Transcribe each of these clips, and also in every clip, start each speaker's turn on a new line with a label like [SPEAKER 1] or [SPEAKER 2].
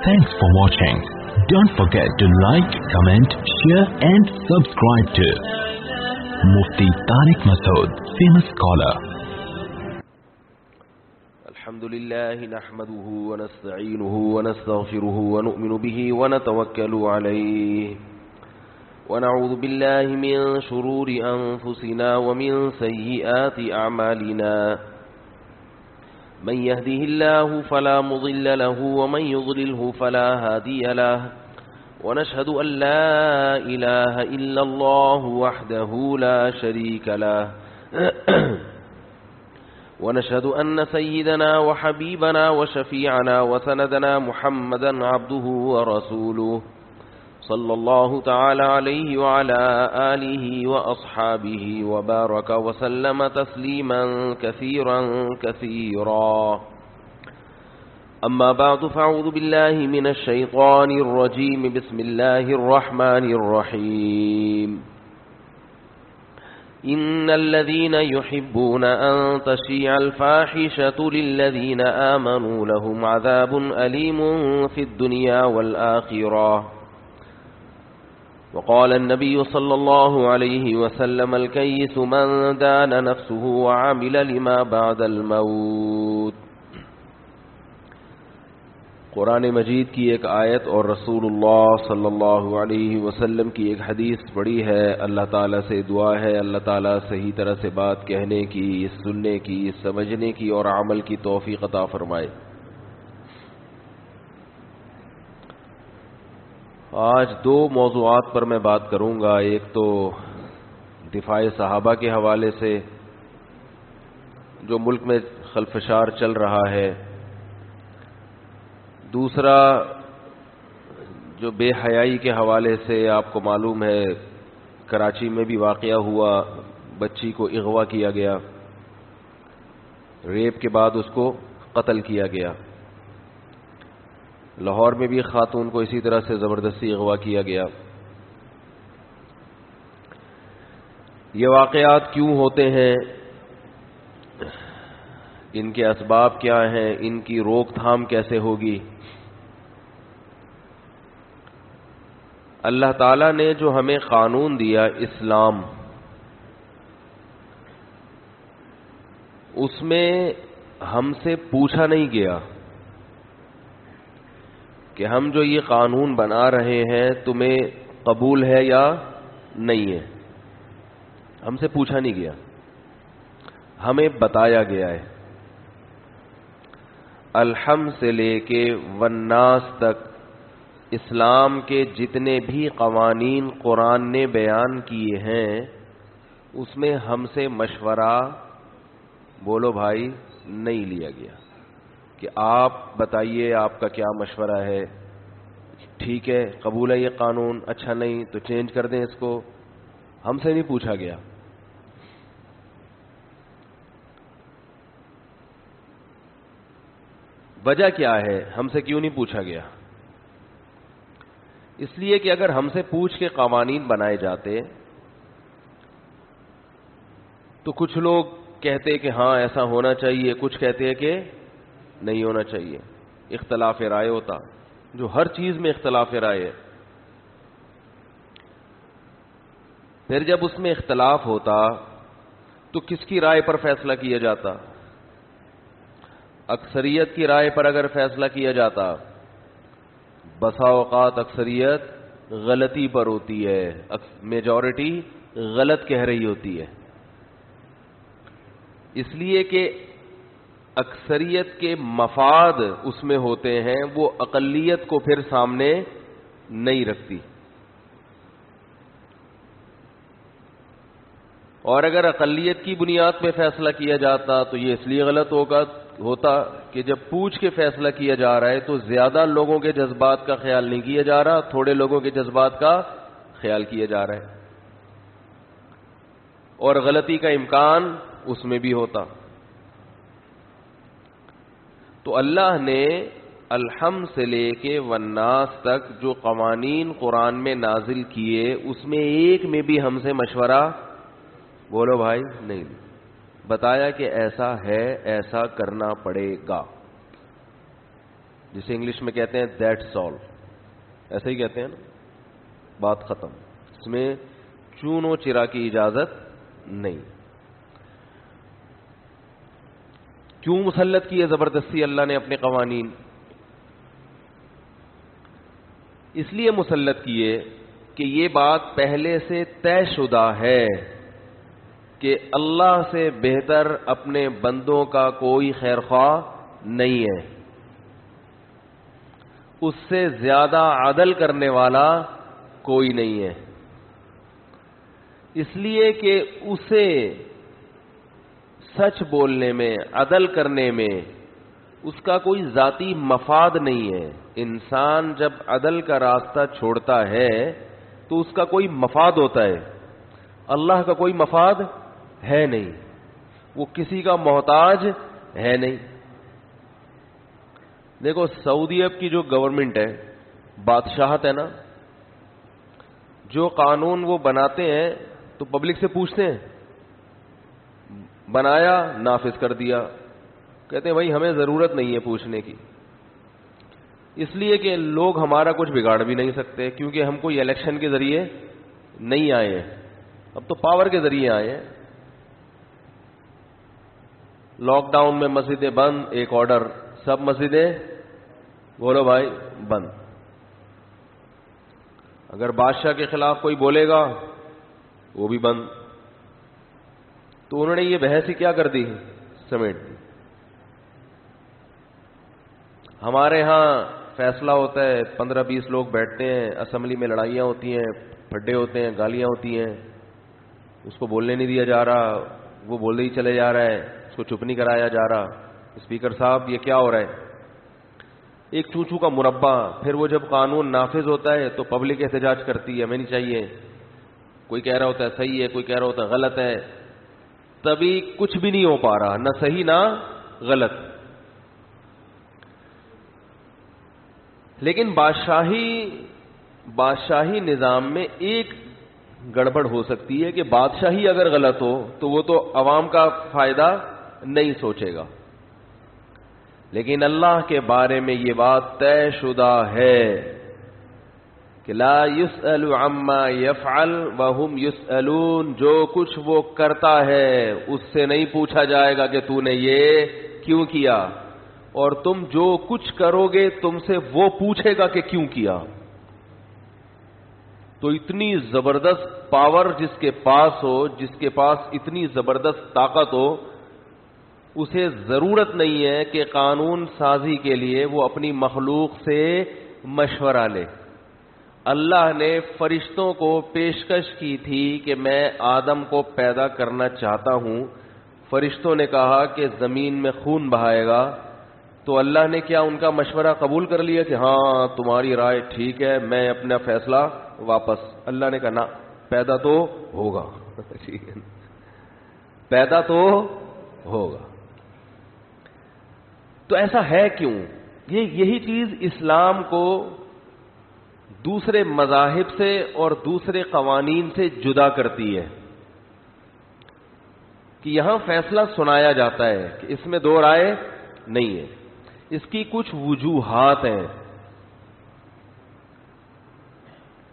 [SPEAKER 1] Thanks for watching. Don't forget to like, comment, share and subscribe to Mufti Tariq Masood, famous scholar.
[SPEAKER 2] الحمدللہ نحمده ونستعینه ونستغفره ونؤمن به ونتوکل علیہ ونعوذ باللہ من شرور انفسنا ومن سیئات اعمالنا من يهده الله فلا مضل له ومن يضلله فلا هادي له ونشهد أن لا إله إلا الله وحده لا شريك له ونشهد أن سيدنا وحبيبنا وشفيعنا وسندنا محمدا عبده ورسوله صلى الله تعالى عليه وعلى آله وأصحابه وبارك وسلم تسليما كثيرا كثيرا أما بعد فأعوذ بالله من الشيطان الرجيم بسم الله الرحمن الرحيم إن الذين يحبون أن تشيع الفاحشة للذين آمنوا لهم عذاب أليم في الدنيا والآخرة وقال النبي صلى الله عليه وسلم الكيس من دان نفسه وعمل لما بعد الموت. قرآن مجید کی ایک آیت اور رسول اللہ صلی اللہ علیہ وسلم کی ایک حدیث پڑھی ہے. اللہ تعالیٰ سے دعا ہے اللہ تعالیٰ صحیح طرح سے بات کہنے کی، سننے کی، سمجھنے کی اور عمل کی توفیق عطا فرمائے. آج دو موضوعات پر میں بات کروں گا. ایک تو دفاع صحابہ کے حوالے سے جو ملک میں خلفشار چل رہا ہے، دوسرا جو بے حیائی کے حوالے سے آپ کو معلوم ہے کراچی میں بھی واقعہ ہوا، بچی کو اغوا کیا گیا، ریپ کے بعد اس کو قتل کیا گیا. لاہور میں بھی خاتون کو اسی طرح سے زبردستی اغوا کیا گیا. یہ واقعات کیوں ہوتے ہیں، ان کے اسباب کیا ہیں، ان کی روک تھام کیسے ہوگی؟ اللہ تعالیٰ نے جو ہمیں قانون دیا اسلام، اس میں ہم سے پوچھا نہیں گیا کہ ہم جو یہ قانون بنا رہے ہیں تمہیں قبول ہے یا نہیں ہے. ہم سے پوچھا نہیں گیا، ہمیں بتایا گیا ہے. الحم سے لے کے والناس تک اسلام کے جتنے بھی قوانین قرآن نے بیان کیے ہیں اس میں ہم سے مشورہ بولو بھائی نہیں لیا گیا کہ آپ بتائیے آپ کا کیا مشورہ ہے، ٹھیک ہے قبول ہے یہ قانون، اچھا نہیں تو چینج کر دیں اس کو. ہم سے نہیں پوچھا گیا. وجہ کیا ہے ہم سے کیوں نہیں پوچھا گیا؟ اس لیے کہ اگر ہم سے پوچھ کے قوانین بنائے جاتے تو کچھ لوگ کہتے کہ ہاں ایسا ہونا چاہیے، کچھ کہتے ہیں کہ نہیں ہونا چاہیے. اختلاف رائے ہوتا، جو ہر چیز میں اختلاف رائے ہے. پھر جب اس میں اختلاف ہوتا تو کس کی رائے پر فیصلہ کیا جاتا؟ اکثریت کی رائے پر اگر فیصلہ کیا جاتا، بسا اوقات اکثریت غلطی پر ہوتی ہے، میجورٹی غلط کہہ رہی ہوتی ہے. اس لیے کہ اکثریت کے مفاد اس میں ہوتے ہیں، وہ اقلیت کو پھر سامنے نہیں رکھتی. اور اگر اقلیت کی بنیاد پہ فیصلہ کیا جاتا تو یہ اس لیے غلط ہوتا کہ جب پوچھ کے فیصلہ کیا جا رہا ہے تو زیادہ لوگوں کے جذبات کا خیال نہیں کیا جا رہا، تھوڑے لوگوں کے جذبات کا خیال کیا جا رہا ہے، اور غلطی کا امکان اس میں بھی ہوتا. تو اللہ نے الحم سے لے کے والناس تک جو قوانین قرآن میں نازل کیے اس میں ایک میں بھی ہم سے مشورہ بولو بھائی نہیں، بتایا کہ ایسا ہے، ایسا کرنا پڑے گا. جسے انگلش میں کہتے ہیں دیٹس آل، ایسا ہی کہتے ہیں نا، بات ختم، اس میں چون و چرا کی اجازت نہیں۔ کیوں مسلط کیے زبردستی اللہ نے اپنے قوانین؟ اس لیے مسلط کیے کہ یہ بات پہلے سے طے شدہ ہے کہ اللہ سے بہتر اپنے بندوں کا کوئی خیر خواہ نہیں ہے، اس سے زیادہ عدل کرنے والا کوئی نہیں ہے، اس لیے کہ اسے سچ بولنے میں، عدل کرنے میں اس کا کوئی ذاتی مفاد نہیں ہے۔ انسان جب عدل کا راستہ چھوڑتا ہے تو اس کا کوئی مفاد ہوتا ہے، اللہ کا کوئی مفاد ہے نہیں، وہ کسی کا محتاج ہے نہیں۔ دیکھو سعودی عرب کی جو گورنمنٹ ہے، بادشاہت ہے نا، جو قانون وہ بناتے ہیں تو پبلک سے پوچھتے ہیں، بنایا نافذ کر دیا، کہتے ہیں بھائی ہمیں ضرورت نہیں ہے پوچھنے کی، اس لیے کہ لوگ ہمارا کچھ بگاڑ بھی نہیں سکتے، کیونکہ ہم کوئی الیکشن کے ذریعے نہیں آئے ہیں، اب تو پاور کے ذریعے آئے ہیں۔ لاک ڈاؤن میں مسجدیں بند، ایک آرڈر، سب مسجدیں بولو بھائی بند۔ اگر بادشاہ کے خلاف کوئی بولے گا وہ بھی بند۔ تو انہوں نے یہ بحث ہی کیا کر دی، سمیٹ دی۔ ہمارے ہاں فیصلہ ہوتا ہے، 15-20 لوگ بیٹھتے ہیں، اسمبلی میں لڑائیاں ہوتی ہیں، پھڈے ہوتے ہیں، گالیاں ہوتی ہیں، اس کو بولنے نہیں دیا جا رہا، وہ بولے ہی چلے جا رہا ہے، اس کو چپ نہیں کرایا جا رہا، اسپیکر صاحب یہ کیا ہو رہا ہے؟ ایک چوچو کا مربع۔ پھر وہ جب قانون نافذ ہوتا ہے تو پبلک احتجاج کرتی ہے، ہمیں نہیں چاہیے، کوئی کہہ رہا ہوتا ہے صحیح ہے، کوئی کہہ رہا ہوتا ہے غلط ہے، تبھی کچھ بھی نہیں ہو پا رہا، نہ صحیح نہ غلط۔ لیکن بادشاہی نظام میں ایک گڑبڑ ہو سکتی ہے کہ بادشاہی اگر غلط ہو تو وہ تو عوام کا فائدہ نہیں سوچے گا، لیکن اللہ کے بارے میں یہ بات طے شدہ ہے کہ لا يسأل عما يفعل وهم يسألون، جو کچھ وہ کرتا ہے اس سے نہیں پوچھا جائے گا کہ تو نے یہ کیوں کیا، اور تم جو کچھ کرو گے تم سے وہ پوچھے گا کہ کیوں کیا۔ تو اتنی زبردست پاور جس کے پاس ہو، جس کے پاس اتنی زبردست طاقت ہو، اسے ضرورت نہیں ہے کہ قانون سازی کے لیے وہ اپنی مخلوق سے مشورہ لے۔ اللہ نے فرشتوں کو پیشکش کی تھی کہ میں آدم کو پیدا کرنا چاہتا ہوں، فرشتوں نے کہا کہ زمین میں خون بہائے گا، تو اللہ نے کیا ان کا مشورہ قبول کر لیا کہ ہاں تمہاری رائے ٹھیک ہے، میں اپنا فیصلہ واپس؟ اللہ نے کہا نہ، پیدا تو ہوگا پیدا تو ہوگا۔ تو ایسا ہے کیوں؟ یہی چیز اسلام کو دوسرے مذاہب سے اور دوسرے قوانین سے جدا کرتی ہے کہ یہاں فیصلہ سنایا جاتا ہے کہ اس میں دو رائے نہیں ہے۔ اس کی کچھ وجوہات ہیں۔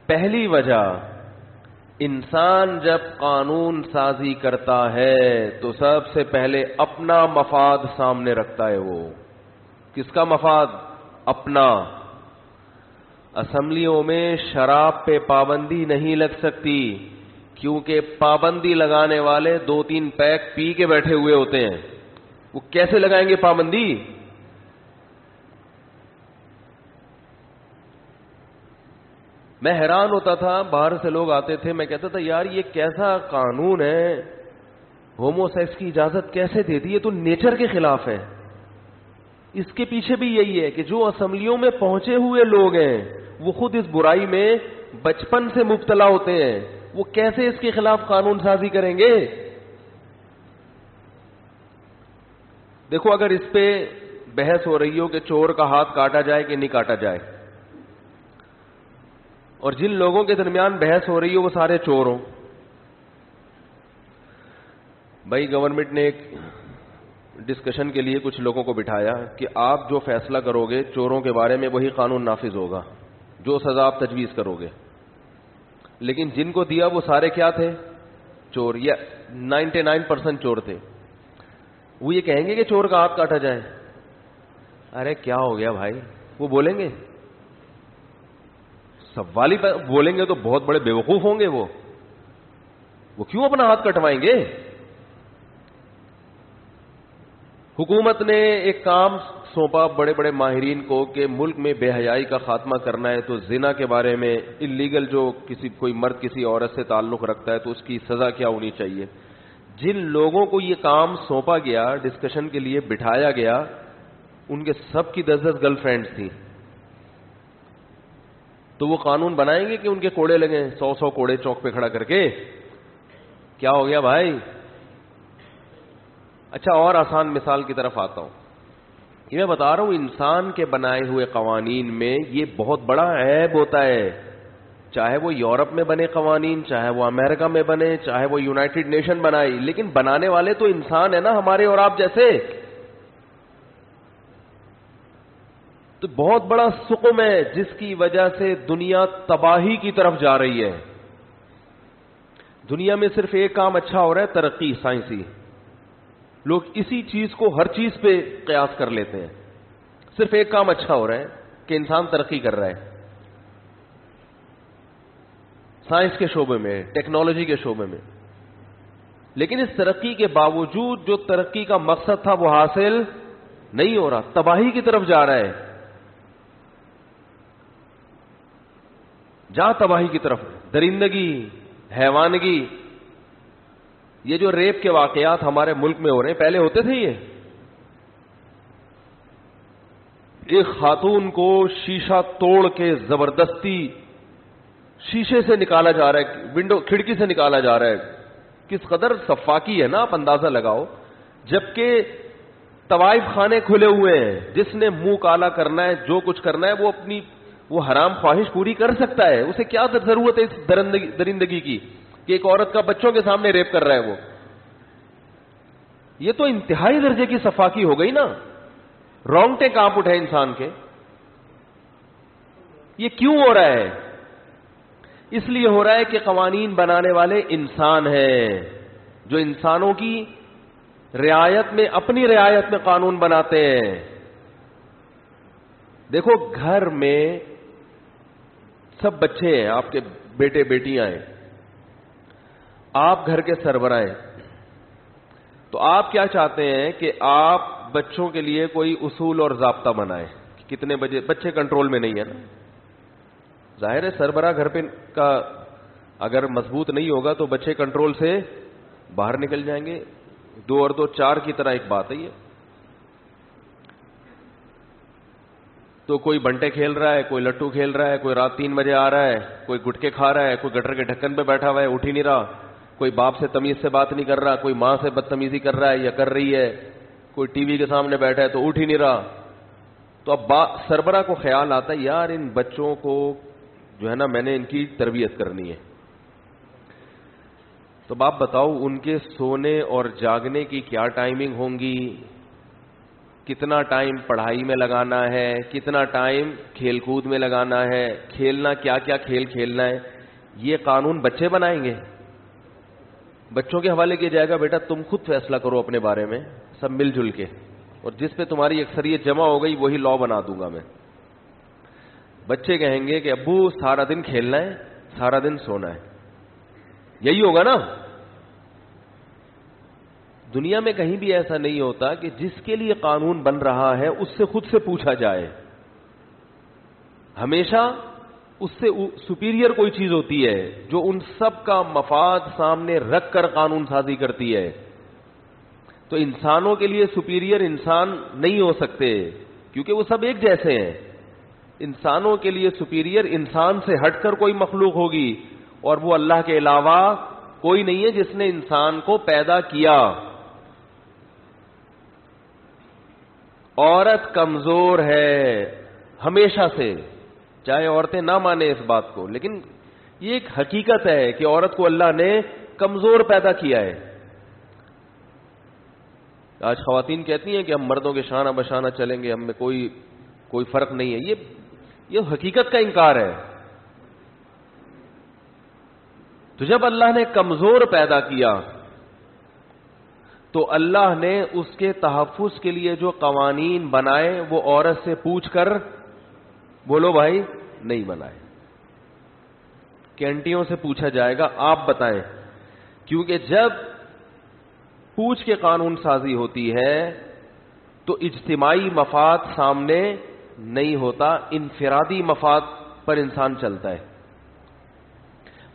[SPEAKER 2] پہلی وجہ، انسان جب قانون سازی کرتا ہے تو سب سے پہلے اپنا مفاد سامنے رکھتا ہے۔ وہ کس کا مفاد؟ اپنا۔ اسمبلیوں میں شراب پہ پابندی نہیں لگ سکتی، کیونکہ پابندی لگانے والے 2-3 پیک پی کے بیٹھے ہوئے ہوتے ہیں، وہ کیسے لگائیں گے پابندی؟ میں حیران ہوتا تھا، باہر سے لوگ آتے تھے، میں کہتا تھا یار یہ کیسا قانون ہے، ہومو سیکس کی اجازت کیسے دے دی؟ یہ تو نیچر کے خلاف ہے۔ اس کے پیچھے بھی یہی ہے کہ جو اسمبلیوں میں پہنچے ہوئے لوگ ہیں وہ خود اس برائی میں بچپن سے مبتلا ہوتے ہیں، وہ کیسے اس کے خلاف قانون سازی کریں گے؟ دیکھو اگر اس پہ بحث ہو رہی ہو کہ چور کا ہاتھ کاٹا جائے کہ نہیں کاٹا جائے، اور جن لوگوں کے درمیان بحث ہو رہی ہو وہ سارے چور ہوں، بھائی گورنمنٹ نے ایک ڈسکشن کے لیے کچھ لوگوں کو بٹھایا کہ آپ جو فیصلہ کرو گے چوروں کے بارے میں وہی قانون نافذ ہوگا، جو سزا آپ تجویز کرو گے. لیکن جن کو دیا وہ سارے کیا تھے؟ چور، یا 99% چور تھے. وہ یہ کہیں گے کہ چور کا ہاتھ کاٹا جائے؟ ارے کیا ہو گیا بھائی، وہ بولیں گے؟ سوالی بولیں گے تو بہت بڑے بیوقوف ہوں گے. وہ کیوں اپنا ہاتھ کٹوائیں گے؟ حکومت نے ایک کام سونپا بڑے بڑے ماہرین کو کہ ملک میں بے حیائی کا خاتمہ کرنا ہے، تو زنا کے بارے میں انلیگل جو کوئی مرد کسی عورت سے تعلق رکھتا ہے تو اس کی سزا کیا ہونی چاہیے. جن لوگوں کو یہ کام سونپا گیا، ڈسکشن کے لیے بٹھایا گیا، ان کے سب کی 10 گرل فرینڈز تھیں. تو وہ قانون بنائیں گے کہ ان کے کوڑے لگیں، 100 کوڑے چوک پہ کھڑا کر کے؟ کیا ہو گیا بھائی؟ اچھا، اور آسان مثال کی طرف آتا ہوں. یہ میں بتا رہا ہوں انسان کے بنائے ہوئے قوانین میں یہ بہت بڑا عیب ہوتا ہے. چاہے وہ یورپ میں بنے قوانین، چاہے وہ امریکہ میں بنے، چاہے وہ یونائٹڈ نیشن بنائے، لیکن بنانے والے تو انسان ہے نا، ہمارے اور آپ جیسے. تو بہت بڑا سقم ہے جس کی وجہ سے دنیا تباہی کی طرف جا رہی ہے. دنیا میں صرف ایک کام اچھا ہو رہا ہے، ترقی سائنسی. لوگ اسی چیز کو ہر چیز پہ قیاس کر لیتے ہیں. صرف ایک کام اچھا ہو رہا ہے کہ انسان ترقی کر رہا ہے، سائنس کے شعبے میں، ٹیکنالوجی کے شعبے میں. لیکن اس ترقی کے باوجود جو ترقی کا مقصد تھا وہ حاصل نہیں ہو رہا، تباہی کی طرف جا رہا ہے. جہاں تباہی کی طرف، درندگی، حیوانگی. یہ جو ریپ کے واقعات ہمارے ملک میں ہو رہے ہیں، پہلے ہوتے تھے. یہ ایک خاتون کو شیشہ توڑ کے زبردستی شیشے سے نکالا جا رہا ہے، ونڈو کھڑکی سے نکالا جا رہا ہے. کس قدر سفاکی ہے نا، آپ اندازہ لگاؤ. جبکہ طوائف خانے کھلے ہوئے ہیں، جس نے منہ کالا کرنا ہے، جو کچھ کرنا ہے وہ اپنی حرام خواہش پوری کر سکتا ہے. اسے کیا ضرورت ہے اس درندگی کی کہ ایک عورت کا بچوں کے سامنے ریپ کر رہا ہے وہ؟ یہ تو انتہائی درجے کی سفاکی ہو گئی نا. رونگٹے کانپ اٹھے انسان کے. یہ کیوں ہو رہا ہے؟ اس لیے ہو رہا ہے کہ قوانین بنانے والے انسان ہیں، جو انسانوں کی رعایت میں، اپنی رعایت میں قانون بناتے ہیں. دیکھو گھر میں سب بچے ہیں، آپ کے بیٹے بیٹیاں ہیں، آپ گھر کے سربراہ ہیں. تو آپ کیا چاہتے ہیں کہ آپ بچوں کے لیے کوئی اصول اور ضابطہ بنائیں. کتنے بجے بچے کنٹرول میں نہیں ہے نا. ظاہر ہے سربراہ گھر پہ کا اگر مضبوط نہیں ہوگا تو بچے کنٹرول سے باہر نکل جائیں گے. 2 اور 2 4 کی طرح ایک بات ہے یہ. تو کوئی بنٹے کھیل رہا ہے، کوئی لٹو کھیل رہا ہے، کوئی رات 3 بجے آ رہا ہے، کوئی گٹکے کھا رہا ہے، کوئی گٹر کے ڈھکن پہ بیٹھا ہوا ہے اٹھ ہی نہیں رہا، کوئی باپ سے تمیز سے بات نہیں کر رہا، کوئی ماں سے بدتمیزی کر رہا ہے یا کر رہی ہے، کوئی ٹی وی کے سامنے بیٹھا ہے تو اٹھ ہی نہیں رہا. تو اب سربراہ کو خیال آتا ہے یار ان بچوں کو جو ہے نا میں نے ان کی تربیت کرنی ہے. تو باپ بتاؤ ان کے سونے اور جاگنے کی کیا ٹائمنگ ہوں گی، کتنا ٹائم پڑھائی میں لگانا ہے، کتنا ٹائم کھیل کود میں لگانا ہے، کھیلنا کیا کیا کھیل کھیلنا ہے. یہ قانون بچے بنائیں گے. بچوں کے حوالے کیا جائے گا بیٹا تم خود فیصلہ کرو اپنے بارے میں سب مل جل کے، اور جس پہ تمہاری اکثریت جمع ہو گئی وہی لا بنا دوں گا میں. بچے کہیں گے کہ ابو سارا دن کھیلنا ہے، سارا دن سونا ہے. یہی ہوگا نا. دنیا میں کہیں بھی ایسا نہیں ہوتا کہ جس کے لیے قانون بن رہا ہے اس سے خود سے پوچھا جائے. ہمیشہ اس سے سپیریئر کوئی چیز ہوتی ہے جو ان سب کا مفاد سامنے رکھ کر قانون سازی کرتی ہے. تو انسانوں کے لیے سپیریئر انسان نہیں ہو سکتے کیونکہ وہ سب ایک جیسے ہیں. انسانوں کے لیے سپیریئر انسان سے ہٹ کر کوئی مخلوق ہوگی، اور وہ اللہ کے علاوہ کوئی نہیں ہے جس نے انسان کو پیدا کیا. عورت کمزور ہے ہمیشہ سے، چاہے عورتیں نہ مانیں اس بات کو، لیکن یہ ایک حقیقت ہے کہ عورت کو اللہ نے کمزور پیدا کیا ہے. آج خواتین کہتی ہیں کہ ہم مردوں کے شانہ بشانہ چلیں گے, ہم میں کوئی فرق نہیں ہے. یہ حقیقت کا انکار ہے. تو جب اللہ نے کمزور پیدا کیا تو اللہ نے اس کے تحفظ کے لیے جو قوانین بنائے وہ عورت سے پوچھ کر, بولو بھائی, نہیں بنائے. کینٹیوں سے پوچھا جائے گا آپ بتائیں, کیونکہ جب پوچھ کے قانون سازی ہوتی ہے تو اجتماعی مفاد سامنے نہیں ہوتا, انفرادی مفاد پر انسان چلتا ہے.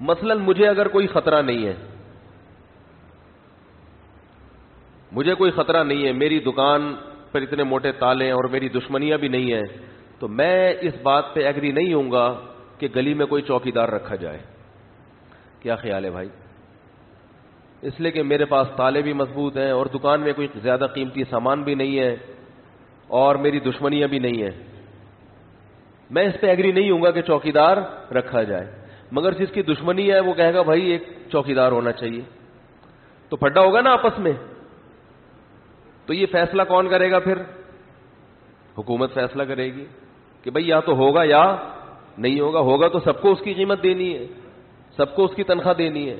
[SPEAKER 2] مثلا مجھے اگر کوئی خطرہ نہیں ہے, مجھے کوئی خطرہ نہیں ہے, میری دکان پر اتنے موٹے تالے ہیں اور میری دشمنیاں بھی نہیں ہیں, تو میں اس بات پہ ایگری نہیں ہوں گا کہ گلی میں کوئی چوکیدار رکھا جائے. کیا خیال ہے بھائی؟ اس لیے کہ میرے پاس تالے بھی مضبوط ہیں اور دکان میں کوئی زیادہ قیمتی سامان بھی نہیں ہے اور میری دشمنیاں بھی نہیں ہیں, میں اس پہ ایگری نہیں ہوں گا کہ چوکیدار رکھا جائے. مگر جس کی دشمنی ہے وہ کہے گا بھائی ایک چوکیدار ہونا چاہیے, تو پھڈا ہوگا نا آپس میں. تو یہ فیصلہ کون کرے گا پھر؟ حکومت فیصلہ کرے گی کہ بھئی یا تو ہوگا یا نہیں ہوگا. ہوگا تو سب کو اس کی قیمت دینی ہے, سب کو اس کی تنخواہ دینی ہے.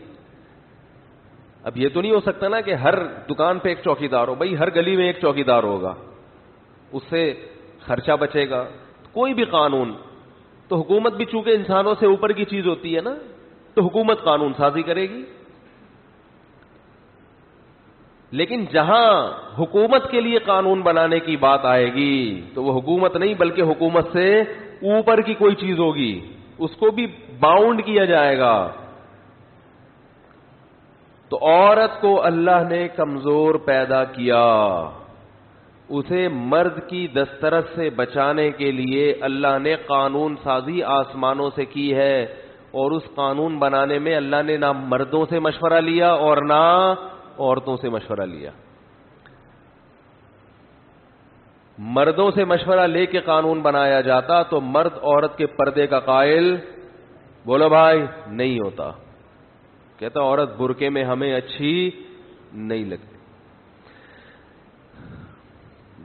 [SPEAKER 2] اب یہ تو نہیں ہو سکتا نا کہ ہر دکان پہ ایک چوکیدار ہو. بھئی ہر گلی میں ایک چوکیدار ہوگا, اس سے خرچہ بچے گا. کوئی بھی قانون, تو حکومت بھی چونکہ انسانوں سے اوپر کی چیز ہوتی ہے نا, تو حکومت قانون سازی کرے گی. لیکن جہاں حکومت کے لیے قانون بنانے کی بات آئے گی تو وہ حکومت نہیں بلکہ حکومت سے اوپر کی کوئی چیز ہوگی, اس کو بھی باؤنڈ کیا جائے گا. تو عورت کو اللہ نے کمزور پیدا کیا, اسے مرد کی دسترس سے بچانے کے لیے اللہ نے قانون سازی آسمانوں سے کی ہے. اور اس قانون بنانے میں اللہ نے نہ مردوں سے مشورہ لیا اور نہ عورتوں سے مشورہ لیا. مردوں سے مشورہ لے کے قانون بنایا جاتا تو مرد عورت کے پردے کا قائل, بولو بھائی, نہیں ہوتا. کہتا عورت برقعے میں ہمیں اچھی نہیں لگتی.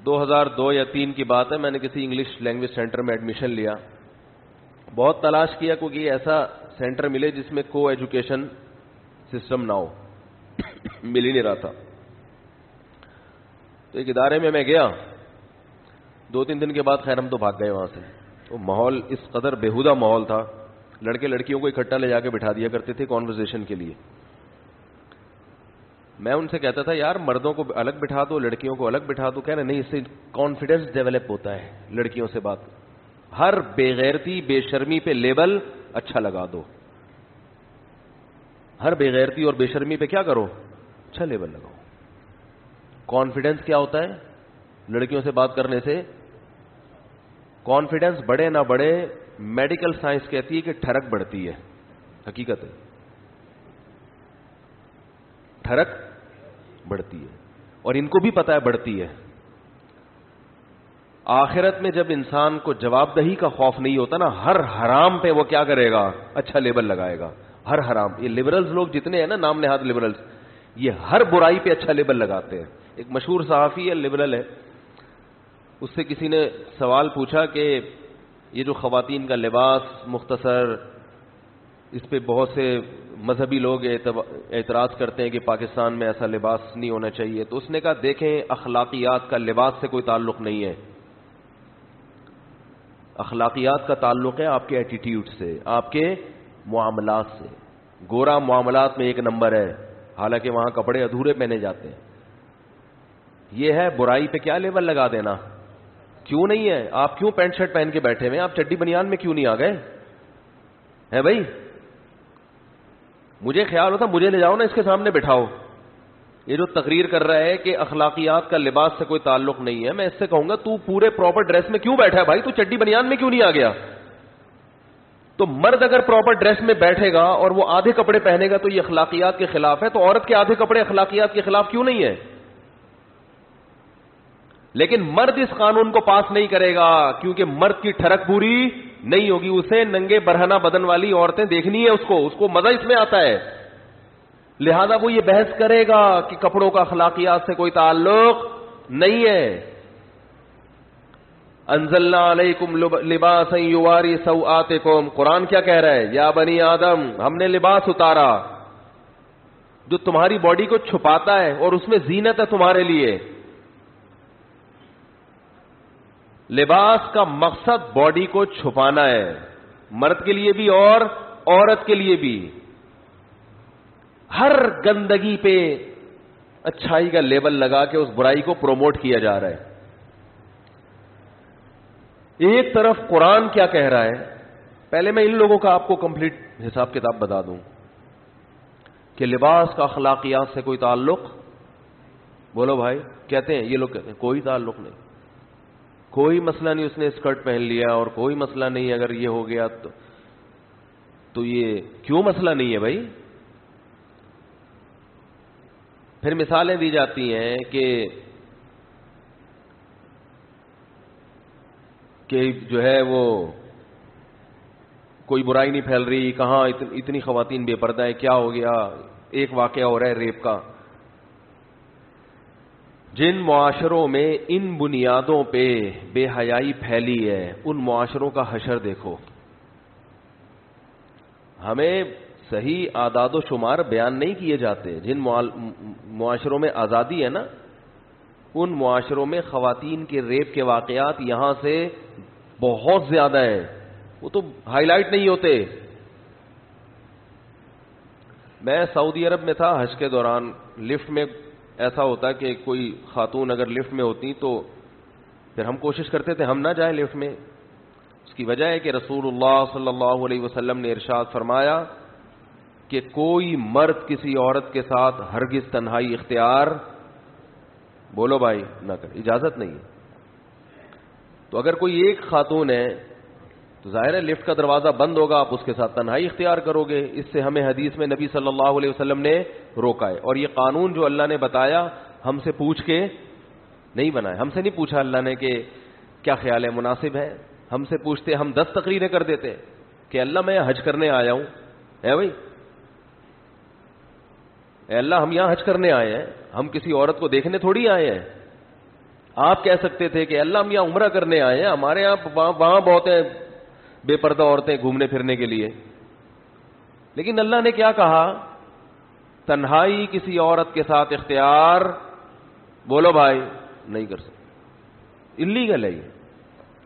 [SPEAKER 2] 2002 یا 2003 کی بات ہے, میں نے کسی انگلش لینگویج سینٹر میں ایڈمیشن لیا. بہت تلاش کیا کیونکہ ایسا سینٹر ملے جس میں کو ایجوکیشن سسٹم نہ ہو, مل ہی نہیں رہا تھا. تو ایک ادارے میں گیا, 2-3 دن کے بعد خیر ہم تو بھاگ گئے وہاں سے. وہ ماحول اس قدر بیہودہ ماحول تھا, لڑکے لڑکیوں کو اکٹھا لے جا کے بٹھا دیا کرتے تھے کانورسیشن کے لیے. میں ان سے کہتا تھا یار مردوں کو الگ بٹھا دو, لڑکیوں کو الگ بٹھا دو. کہہ رہے نہیں, اس سے کانفیڈنس ڈیولپ ہوتا ہے لڑکیوں سے بات. ہر بے غیرتی بے شرمی پہ لیبل اچھا لگا دو, ہر بے غیرتی اور بے شرمی پہ کیا کرو, اچھا لیبل لگاؤ. کانفیڈنس کیا ہوتا ہے لڑکیوں سے بات کرنے سے؟ کانفیڈنس بڑھے نہ بڑھے, میڈیکل سائنس کہتی ہے کہ ٹھڑک بڑھتی ہے. حقیقت ہے, ٹھڑک بڑھتی ہے, اور ان کو بھی پتا ہے بڑھتی ہے. آخرت میں جب انسان کو جواب دہی کا خوف نہیں ہوتا نا, ہر حرام پہ وہ کیا کرے گا, اچھا لیبل لگائے گا. ہر حرام, یہ لبرلز لوگ جتنے ہیں نا, نام نہاد لبرلز, یہ ہر برائی پہ اچھا لیبل لگاتے ہیں. ایک مشہور صحافی ہے, لبرل ہے, اس سے کسی نے سوال پوچھا کہ یہ جو خواتین کا لباس مختصر, اس پہ بہت سے مذہبی لوگ اعتراض کرتے ہیں کہ پاکستان میں ایسا لباس نہیں ہونا چاہیے. تو اس نے کہا دیکھیں اخلاقیات کا لباس سے کوئی تعلق نہیں ہے, اخلاقیات کا تعلق ہے آپ کے ایٹیٹیوڈ سے, آپ کے معاملات سے. گورا معاملات میں ایک نمبر ہے, حالانکہ وہاں کپڑے ادھورے پہنے جاتے ہیں. یہ ہے برائی پہ کیا لیبل لگا دینا. کیوں نہیں ہے؟ آپ کیوں پینٹ شرٹ پہن کے بیٹھے ہوئے ہیں, آپ چڈی بنیان میں کیوں نہیں آ گئے ہیں بھائی؟ مجھے خیال ہوتا مجھے لے جاؤ نا, اس کے سامنے بٹھاؤ. یہ جو تقریر کر رہا ہے کہ اخلاقیات کا لباس سے کوئی تعلق نہیں ہے, میں اس سے کہوں گا تو پورے پراپر ڈریس میں کیوں بیٹھا ہے بھائی, تو چڈی بنیان میں کیوں نہیں آ گیا؟ تو مرد اگر پراپر ڈریس میں بیٹھے گا اور وہ آدھے کپڑے پہنے گا تو یہ اخلاقیات کے خلاف ہے, تو عورت کے آدھے کپڑے اخلاقیات کے خلاف کیوں نہیں ہے؟ لیکن مرد اس قانون کو پاس نہیں کرے گا کیونکہ مرد کی ٹھڑک پوری نہیں ہوگی. اسے ننگے برہنہ بدن والی عورتیں دیکھنی ہے, اس کو مزہ اس میں آتا ہے. لہذا وہ یہ بحث کرے گا کہ کپڑوں کا اخلاقیات سے کوئی تعلق نہیں ہے. انزلنا علیکم لباسا یواری سوآتکم. قرآن کیا کہہ رہا ہے؟ یا بنی آدم، ہم نے لباس اتارا جو تمہاری باڈی کو چھپاتا ہے اور اس میں زینت ہے تمہارے لیے. لباس کا مقصد باڈی کو چھپانا ہے، مرد کے لیے بھی اور عورت کے لیے بھی. ہر گندگی پہ اچھائی کا لیبل لگا کے اس برائی کو پروموٹ کیا جا رہا ہے. ایک طرف قرآن کیا کہہ رہا ہے؟ پہلے میں ان لوگوں کا آپ کو کمپلیٹ حساب کتاب بتا دوں کہ لباس کا اخلاقیات سے کوئی تعلق. بولو بھائی، کہتے ہیں یہ لوگ، کہتے ہیں کوئی تعلق نہیں، کوئی مسئلہ نہیں، اس نے اسکرٹ پہن لیا اور کوئی مسئلہ نہیں اگر یہ ہو گیا تو یہ کیوں مسئلہ نہیں ہے بھائی؟ پھر مثالیں دی جاتی ہیں کہ جو ہے وہ کوئی برائی نہیں پھیل رہی، کہاں اتنی خواتین بے پردہ ہیں، کیا ہو گیا؟ ایک واقعہ ہو رہا ہے ریپ کا. جن معاشروں میں ان بنیادوں پہ بے حیائی پھیلی ہے ان معاشروں کا حشر دیکھو. ہمیں صحیح اعداد و شمار بیان نہیں کیے جاتے. جن معاشروں میں آزادی ہے نا، ان معاشروں میں خواتین کے ریپ کے واقعات یہاں سے بہت زیادہ ہیں، وہ تو ہائی لائٹ نہیں ہوتے. میں سعودی عرب میں تھا حج کے دوران. لفٹ میں ایسا ہوتا کہ کوئی خاتون اگر لفٹ میں ہوتی تو پھر ہم کوشش کرتے تھے ہم نہ جائیں لفٹ میں. اس کی وجہ ہے کہ رسول اللہ صلی اللہ علیہ وسلم نے ارشاد فرمایا کہ کوئی مرد کسی عورت کے ساتھ ہرگز تنہائی اختیار، بولو بھائی، نہ کرے، اجازت نہیں ہے. تو اگر کوئی ایک خاتون ہے تو ظاہر ہے لفٹ کا دروازہ بند ہوگا، آپ اس کے ساتھ تنہائی اختیار کرو گے. اس سے ہمیں حدیث میں نبی صلی اللہ علیہ وسلم نے روکا ہے. اور یہ قانون جو اللہ نے بتایا ہم سے پوچھ کے نہیں بنایا. ہم سے نہیں پوچھا اللہ نے کہ کیا خیال ہے، مناسب ہے. ہم سے پوچھتے ہم 10 تقریریں کر دیتے کہ اللہ میں حج کرنے آیا ہوں. ہے بھائی، اے اللہ ہم یہاں حج کرنے آئے ہیں، ہم کسی عورت کو دیکھنے تھوڑی آئے ہیں. آپ کہہ سکتے تھے کہ اللہ ہم یہاں عمرہ کرنے آئے ہیں، ہمارے یہاں وہاں بہت ہیں بے پردہ عورتیں گھومنے پھرنے کے لیے. لیکن اللہ نے کیا کہا؟ تنہائی کسی عورت کے ساتھ اختیار، بولو بھائی، نہیں کر سکتے، انلیگل ہے یہ.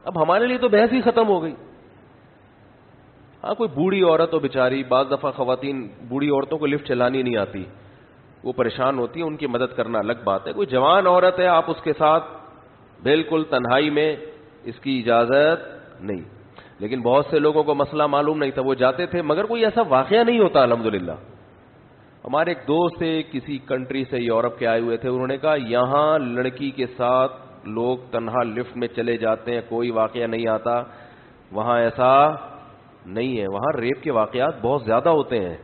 [SPEAKER 2] اب ہمارے لیے تو بحث ہی ختم ہو گئی. ہاں کوئی بوڑھی عورت ہو بیچاری، بعض دفعہ خواتین بوڑھی عورتوں کو لفٹ چلانی نہیں آتی، وہ پریشان ہوتی ہے، ان کی مدد کرنا الگ بات ہے. کوئی جوان عورت ہے آپ اس کے ساتھ بالکل تنہائی میں، اس کی اجازت نہیں. لیکن بہت سے لوگوں کو مسئلہ معلوم نہیں تھا، وہ جاتے تھے مگر کوئی ایسا واقعہ نہیں ہوتا الحمدللہ. ہمارے ایک دوست تھے کسی کنٹری سے یورپ کے آئے ہوئے تھے، انہوں نے کہا یہاں لڑکی کے ساتھ لوگ تنہا لفٹ میں چلے جاتے ہیں، کوئی واقعہ نہیں آتا. وہاں ایسا نہیں ہے، وہاں ریپ کے واقعات بہت زیادہ ہوتے ہیں،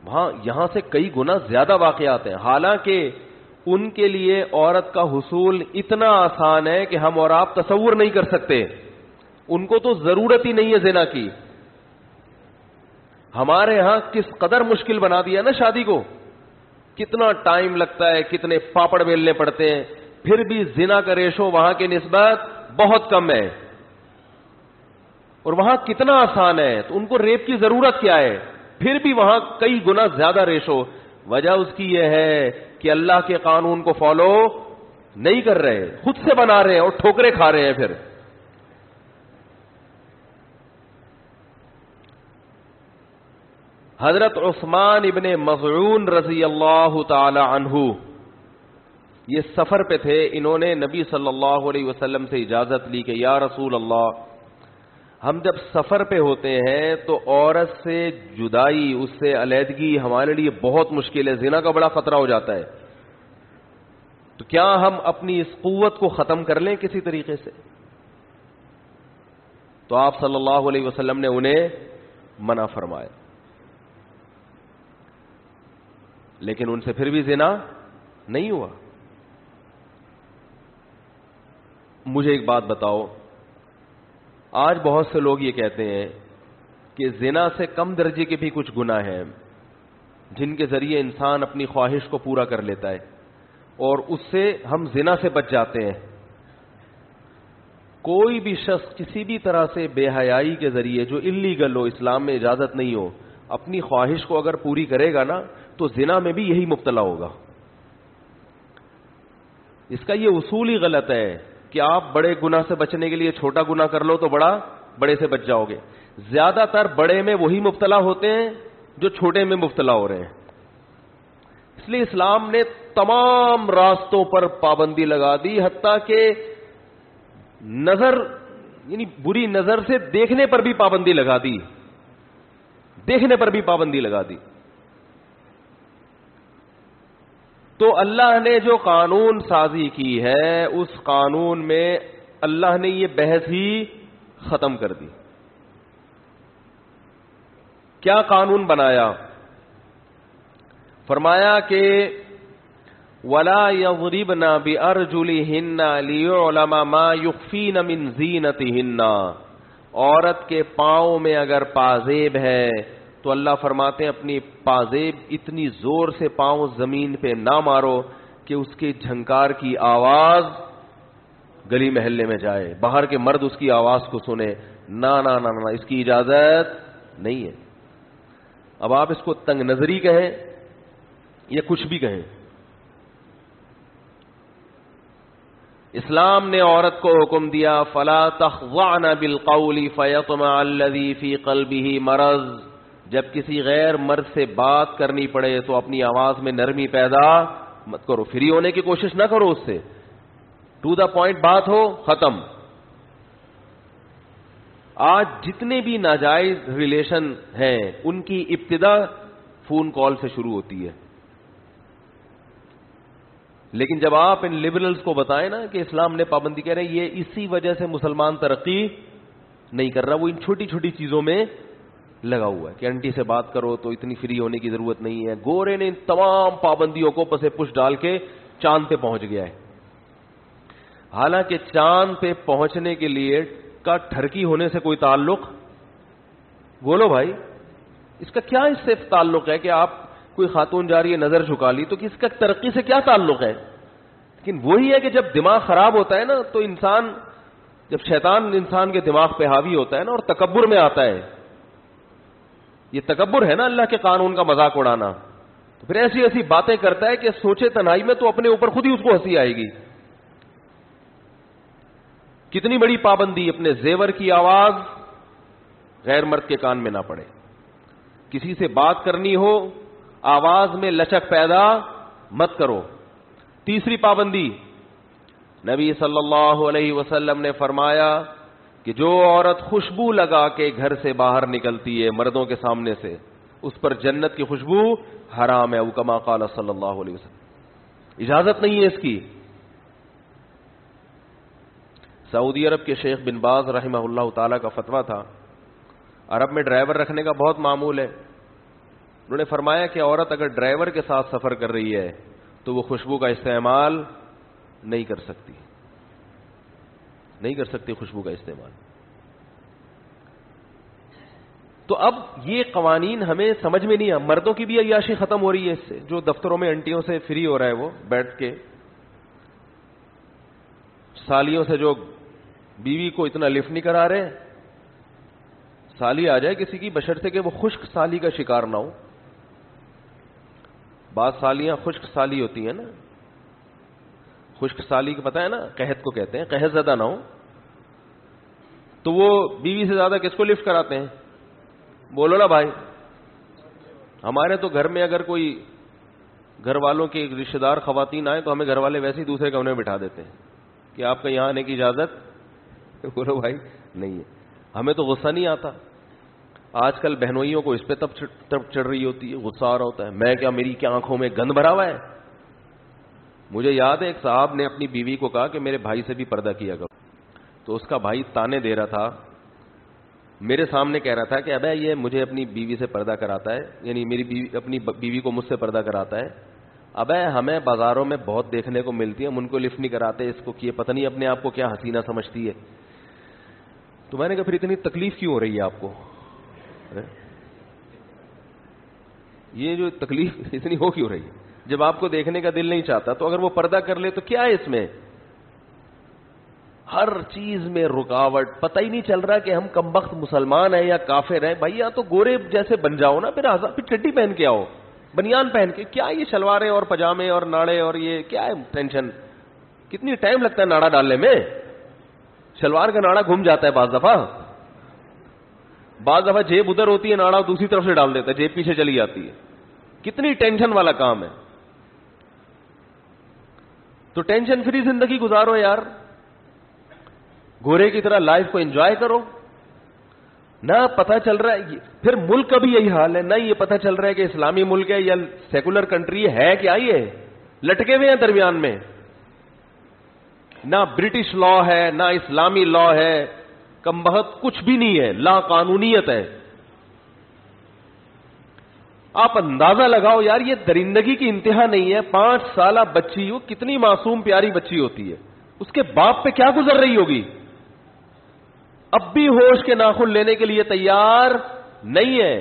[SPEAKER 2] وہاں یہاں سے کئی گنا زیادہ واقعات ہیں. حالانکہ ان کے لیے عورت کا حصول اتنا آسان ہے کہ ہم اور آپ تصور نہیں کر سکتے. ان کو تو ضرورت ہی نہیں ہے زنا کی. ہمارے ہاں کس قدر مشکل بنا دیا نا شادی کو، کتنا ٹائم لگتا ہے، کتنے پاپڑ بیلنے پڑتے ہیں. پھر بھی زنا کا ریشو وہاں کی نسبت بہت کم ہے، اور وہاں کتنا آسان ہے. تو ان کو ریپ کی ضرورت کیا ہے؟ پھر بھی وہاں کئی گنا زیادہ ریشو. وجہ اس کی یہ ہے کہ اللہ کے قانون کو فالو نہیں کر رہے، خود سے بنا رہے ہیں اور ٹھوکریں کھا رہے ہیں. پھر حضرت عثمان ابن مظعون رضی اللہ تعالی عنہ یہ سفر پہ تھے. انہوں نے نبی صلی اللہ علیہ وسلم سے اجازت لی کہ یا رسول اللہ، ہم جب سفر پہ ہوتے ہیں تو عورت سے جدائی، اس سے علیحدگی ہمارے لیے بہت مشکل ہے، زنا کا بڑا خطرہ ہو جاتا ہے. تو کیا ہم اپنی اس قوت کو ختم کر لیں کسی طریقے سے؟ تو آپ صلی اللہ علیہ وسلم نے انہیں منع فرمایا. لیکن ان سے پھر بھی زنا نہیں ہوا. مجھے ایک بات بتاؤ، آج بہت سے لوگ یہ کہتے ہیں کہ زنا سے کم درجے کے بھی کچھ گناہ ہیں جن کے ذریعے انسان اپنی خواہش کو پورا کر لیتا ہے. اور اس سے ہم زنا سے بچ جاتے ہیں. کوئی بھی شخص کسی بھی طرح سے بے حیائی کے ذریعے جو اللیگل ہو, اسلام میں اجازت نہیں ہو, اپنی خواہش کو اگر پوری کرے گا نا تو زنا میں بھی یہی مبتلا ہوگا. اس کا یہ اصول ہی غلط ہے کہ آپ بڑے گناہ سے بچنے کے لیے چھوٹا گناہ کر لو تو بڑے سے بچ جاؤ گے. زیادہ تر بڑے میں وہی مبتلا ہوتے ہیں جو چھوٹے میں مبتلا ہو رہے ہیں. اس لیے اسلام نے تمام راستوں پر پابندی لگا دی, حتیٰ کہ نظر یعنی بری نظر سے دیکھنے پر بھی پابندی لگا دی, دیکھنے پر بھی پابندی لگا دی. تو اللہ نے جو قانون سازی کی ہے اس قانون میں اللہ نے یہ بحث ہی ختم کر دی. کیا قانون بنایا؟ فرمایا کہ وَلَا يَضْرِبْنَ بِأَرْجُلِهِنَّ لِيُعْلَمَ مَا يُخْفِينَ مِنْ زِينَتِهِنَّ. عورت کے پاؤں میں اگر پازیب ہے تو اللہ فرماتے ہیں اپنی پازیب اتنی زور سے پاؤں زمین پہ نہ مارو کہ اس کے جھنکار کی آواز گلی محلے میں جائے, باہر کے مرد اس کی آواز کو سنے. نا نا نا نا, اس کی اجازت نہیں ہے. اب آپ اس کو تنگ نظری کہیں یا کچھ بھی کہیں, اسلام نے عورت کو حکم دیا فلا تخضعن بالقول فیطمع الذی فی قلبہ مرض. جب کسی غیر مرد سے بات کرنی پڑے تو اپنی آواز میں نرمی پیدا مت کرو, فری ہونے کی کوشش نہ کرو, اس سے ٹو دا پوائنٹ بات ہو, ختم. آج جتنے بھی ناجائز ریلیشن ہیں ان کی ابتدا فون کال سے شروع ہوتی ہے. لیکن جب آپ ان لبرلز کو بتائیں نا کہ اسلام نے پابندی کہہ رہے ہیں, یہ اسی وجہ سے مسلمان ترقی نہیں کر رہا, وہ ان چھوٹی چھوٹی چیزوں میں لگا ہوا ہے کہ انٹی سے بات کرو تو اتنی فری ہونے کی ضرورت نہیں ہے. گورے نے ان تمام پابندیوں کو پسے پش ڈال کے چاند پہ پہنچ گیا ہے. حالانکہ چاند پہ پہنچنے کے لیے کا ٹھرکی ہونے سے کوئی تعلق, بولو بھائی, اس کا کیا اس سے تعلق ہے کہ آپ کوئی خاتون جا رہی ہے نظر جھکا لی تو کس کا ترقی سے کیا تعلق ہے؟ لیکن وہی ہے کہ جب دماغ خراب ہوتا ہے نا تو انسان, جب شیطان انسان کے دماغ پہ حاوی ہوتا ہے نا اور تکبر میں آتا ہے, یہ تکبر ہے نا اللہ کے قانون کا مذاق اڑانا, تو پھر ایسی ایسی باتیں کرتا ہے کہ سوچے تنہائی میں تو اپنے اوپر خود ہی اس کو ہنسی آئے گی. کتنی بڑی پابندی, اپنے زیور کی آواز غیر مرد کے کان میں نہ پڑے. کسی سے بات کرنی ہو آواز میں لچک پیدا مت کرو. تیسری پابندی, نبی صلی اللہ علیہ وسلم نے فرمایا کہ جو عورت خوشبو لگا کے گھر سے باہر نکلتی ہے مردوں کے سامنے سے, اس پر جنت کی خوشبو حرام ہے, او کما قال صلی اللہ علیہ وسلم, اجازت نہیں ہے اس کی. سعودی عرب کے شیخ بن باز رحمہ اللہ تعالی کا فتویٰ تھا, عرب میں ڈرائیور رکھنے کا بہت معمول ہے. انہوں نے فرمایا کہ عورت اگر ڈرائیور کے ساتھ سفر کر رہی ہے تو وہ خوشبو کا استعمال نہیں کر سکتی, نہیں کر سکتی خوشبو کا استعمال. تو اب یہ قوانین ہمیں سمجھ میں نہیں آ, مردوں کی بھی عیاشی ختم ہو رہی ہے اس سے, جو دفتروں میں انٹیوں سے فری ہو رہا ہے وہ بیٹھ کے, سالیوں سے جو بیوی کو اتنا لفٹ نہیں کرا رہے, سالی آ جائے کسی کی بشرطے کہ وہ خشک سالی کا شکار نہ ہو. بعض سالیاں خشک سالی ہوتی ہیں نا, خشک سالی کو پتہ ہے نا, قحط کو کہتے ہیں, قحط زدہ نہ ہو تو وہ بیوی سے زیادہ کس کو لفٹ کراتے ہیں؟ بولو نا بھائی. ہمارے تو گھر میں اگر کوئی گھر والوں کے رشتہ دار خواتین آئے تو ہمیں گھر والے ویسے ہی دوسرے کمرے میں بٹھا دیتے ہیں کہ آپ کا یہاں آنے کی اجازت, بولو بھائی, نہیں ہے. ہمیں تو غصہ نہیں آتا. آج کل بہنوئیوں کو اس پہ تب چڑھ رہی ہوتی ہے, غصہ آ رہا ہوتا ہے, میں کیا میری کیا آنکھوں میں گند بھرا ہوا ہے. مجھے یاد ہے ایک صاحب نے اپنی بیوی کو کہا کہ میرے بھائی سے بھی پردہ کیا کرو, تو اس کا بھائی تانے دے رہا تھا, میرے سامنے کہہ رہا تھا کہ ابے یہ مجھے اپنی بیوی سے پردہ کراتا ہے, یعنی میری بیوی اپنی بیوی کو مجھ سے پردہ کراتا ہے. ابے ہمیں بازاروں میں بہت دیکھنے کو ملتی ہے, ہم ان کو لفٹ نہیں کراتے, اس کو کیے پتہ نہیں اپنے آپ کو کیا حسینہ سمجھتی ہے. تو میں نے کہا پھر اتنی تکلیف کیوں ہو رہی ہے آپ کو, یہ جو تکلیف اتنی ہو کیوں رہی ہے؟ جب آپ کو دیکھنے کا دل نہیں چاہتا تو اگر وہ پردہ کر لے تو کیا ہے اس میں؟ ہر چیز میں رکاوٹ. پتہ ہی نہیں چل رہا کہ ہم کمبخت مسلمان ہیں یا کافر ہیں. بھائی یا تو گورے جیسے بن جاؤ نا, پھر چڈی پہن کے آؤ, بنیان پہن کے. کیا یہ شلواریں اور پجامے اور ناڑے اور یہ کیا ہے ٹینشن؟ کتنی ٹائم لگتا ہے ناڑا ڈالنے میں؟ شلوار کا ناڑا گھوم جاتا ہے بعض دفعہ جیب ادھر ہوتی ہے, ناڑا دوسری طرف سے ڈال دیتا ہے, جیب پیچھے چلی جاتی ہے. کتنی ٹینشن والا کام ہے. تو ٹینشن فری زندگی گزارو یار, گورے کی طرح لائف کو انجوائے کرو. نہ پتہ چل رہا ہے, پھر ملک کا بھی یہی حال ہے, نہ یہ پتہ چل رہا ہے کہ اسلامی ملک ہے یا سیکولر کنٹری ہے کیا, یہ لٹکے ہوئے ہیں درمیان میں. نہ برٹش لا ہے نہ اسلامی لا ہے, کمبخت کچھ بھی نہیں ہے, لا قانونیت ہے. آپ اندازہ لگاؤ یار, یہ درندگی کی انتہا نہیں ہے. 5 سالہ بچی, وہ کتنی معصوم پیاری بچی ہوتی ہے, اس کے باپ پہ کیا گزر رہی ہوگی؟ اب بھی ہوش کے ناخن لینے کے لیے تیار نہیں ہے.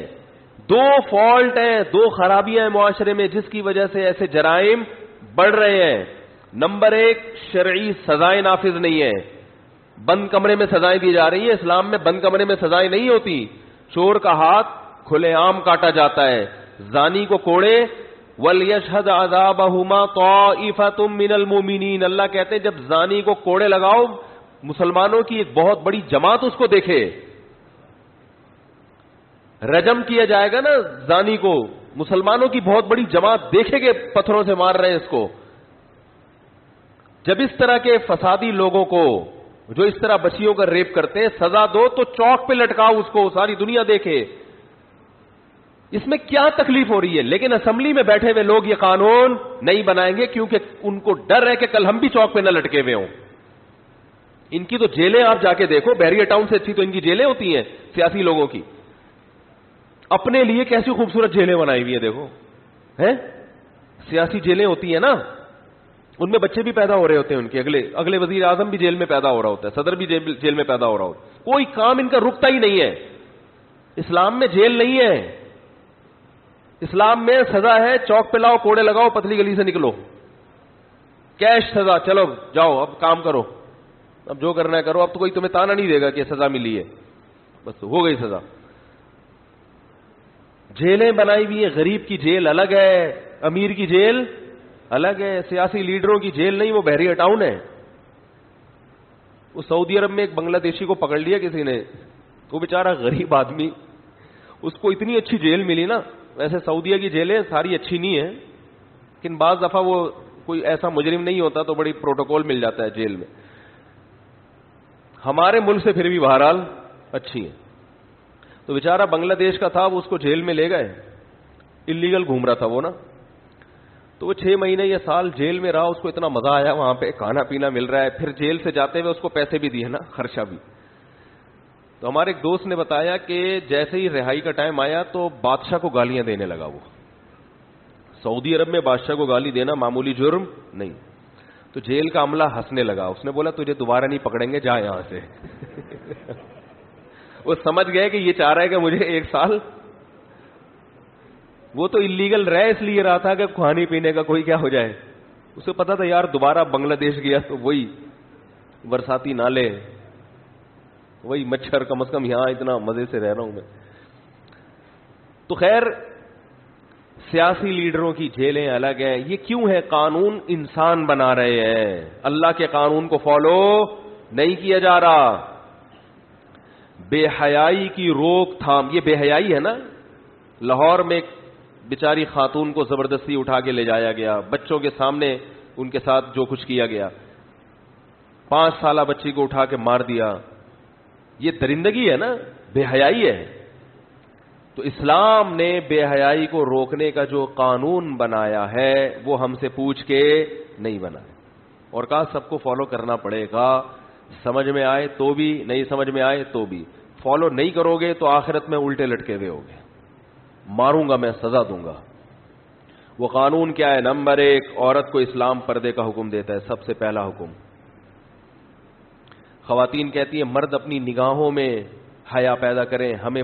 [SPEAKER 2] 2 فالٹ ہیں, 2 خرابیاں ہیں معاشرے میں جس کی وجہ سے ایسے جرائم بڑھ رہے ہیں. نمبر 1, شرعی سزائیں نافذ نہیں ہے. بند کمرے میں سزائیں دی جا رہی ہیں. اسلام میں بند کمرے میں سزائیں نہیں ہوتی. چور کا ہاتھ کھلے عام کاٹا جاتا ہے. زانی کو کوڑے, وَلْيَشْهَدْ عَذَابَهُمَا طَائِفَةٌ مِّنَ الْمُؤْمِنِينَ. اللہ کہتے ہیں جب زانی کو کوڑے لگاؤ, مسلمانوں کی ایک بہت بڑی جماعت اس کو دیکھے. رجم کیا جائے گا نا زانی کو, مسلمانوں کی بہت بڑی جماعت دیکھے کہ پتھروں سے مار رہے ہیں اس کو. جب اس طرح کے فسادی لوگوں کو, جو اس طرح بچیوں کا ریپ کرتے ہیں, سزا دو تو چوک پہ لٹکاؤ اس کو, ساری دنیا دیکھے. اس میں کیا تکلیف ہو رہی ہے؟ لیکن اسمبلی میں بیٹھے ہوئے لوگ یہ قانون نہیں بنائیں گے کیونکہ ان کو ڈر ہے کہ کل ہم بھی چوک پہ نہ لٹکے ہوئے ہوں. ان کی تو جیلیں آپ جا کے دیکھو, بیریا ٹاؤن سے اچھی تو ان کی جیلیں ہوتی ہیں سیاسی لوگوں کی. اپنے لیے کیسی خوبصورت جیلیں بنائی ہوئی ہیں دیکھو, ہیں سیاسی جیلیں ہوتی ہیں نا, ان میں بچے بھی پیدا ہو رہے ہوتے ہیں ان کے. اگلے وزیر اعظم بھی جیل میں پیدا ہو رہا ہوتا ہے, صدر بھی جیل میں پیدا ہو رہا ہوتا ہے. کوئی کام ان کا رکتا ہی نہیں ہے. اسلام میں جیل نہیں ہے. اسلام میں سزا ہے, چوک پہ لاؤ, کوڑے لگاؤ, پتلی گلی سے نکلو, کیش سزا, چلو جاؤ اب کام کرو, اب جو کرنا ہے کرو. اب تو کوئی تمہیں تانا نہیں دے گا کہ سزا ملی ہے, بس ہو گئی سزا. جیلیں بنائی ہوئی ہیں, غریب کی جیل الگ ہے, امیر کی جیل الگ ہے. سیاسی لیڈروں کی جیل نہیں, وہ بحریہ ٹاؤن ہے. وہ سعودی عرب میں ایک بنگلہ دیشی کو پکڑ لیا کسی نے, وہ بیچارہ غریب آدمی, اس کو اتنی اچھی جیل ملی نا. ویسے سعودیہ کی جیلیں ساری اچھی نہیں ہیں, لیکن بعض دفعہ وہ کوئی ایسا مجرم نہیں ہوتا تو بڑی پروٹوکول مل جاتا ہے جیل میں. ہمارے ملک سے پھر بھی بہرحال اچھی ہیں. تو بیچارہ بنگلہ دیش کا تھا, وہ اس کو جیل میں لے گئے, اللیگل گھوم رہا تھا وہ نا. تو وہ 6 مہینے یا سال جیل میں رہا, اس کو اتنا مزہ آیا, وہاں پہ کھانا پینا مل رہا ہے, پھر جیل سے جاتے ہوئے اس کو پیسے بھی دیے نا, خرچہ بھی. تو ہمارے ایک دوست نے بتایا کہ جیسے ہی رہائی کا ٹائم آیا تو بادشاہ کو گالیاں دینے لگا. وہ سعودی عرب میں بادشاہ کو گالی دینا معمولی جرم نہیں. تو جیل کا عملہ ہنسنے لگا. اس نے بولا تجھے دوبارہ نہیں پکڑیں گے, جا یہاں سے. وہ سمجھ گئے کہ یہ چاہ رہا ہے کہ مجھے 1 سال. وہ تو اللیگل رہ اس لیے رہا تھا کہ کھانے پینے کا کوئی کیا ہو جائے. اسے پتا تھا یار دوبارہ بنگلہ دیش گیا تو وہی برساتی نالے, وہی مچھر, کم از کم یہاں اتنا مزے سے رہ رہا ہوں میں. تو خیر سیاسی لیڈروں کی جیلیں الگ ہیں. یہ کیوں ہے؟ قانون انسان بنا رہے ہیں, اللہ کے قانون کو فالو نہیں کیا جا رہا. بے حیائی کی روک تھام, یہ بے حیائی ہے نا. لاہور میں ایک بیچاری خاتون کو زبردستی اٹھا کے لے جایا گیا, بچوں کے سامنے ان کے ساتھ جو کچھ کیا گیا. 5 سالہ بچی کو اٹھا کے مار دیا. یہ درندگی ہے نا, بے حیائی ہے. تو اسلام نے بے حیائی کو روکنے کا جو قانون بنایا ہے وہ ہم سے پوچھ کے نہیں بنایا, اور کہا سب کو فالو کرنا پڑے گا. سمجھ میں آئے تو بھی, نہیں سمجھ میں آئے تو بھی. فالو نہیں کرو گے تو آخرت میں الٹے لٹکے ہوئے ہوگے, ماروں گا میں, سزا دوں گا. وہ قانون کیا ہے؟ نمبر 1, عورت کو اسلام پردے کا حکم دیتا ہے. سب سے پہلا حکم. خواتین کہتی ہیں مرد اپنی نگاہوں میں حیا پیدا کریں, ہمیں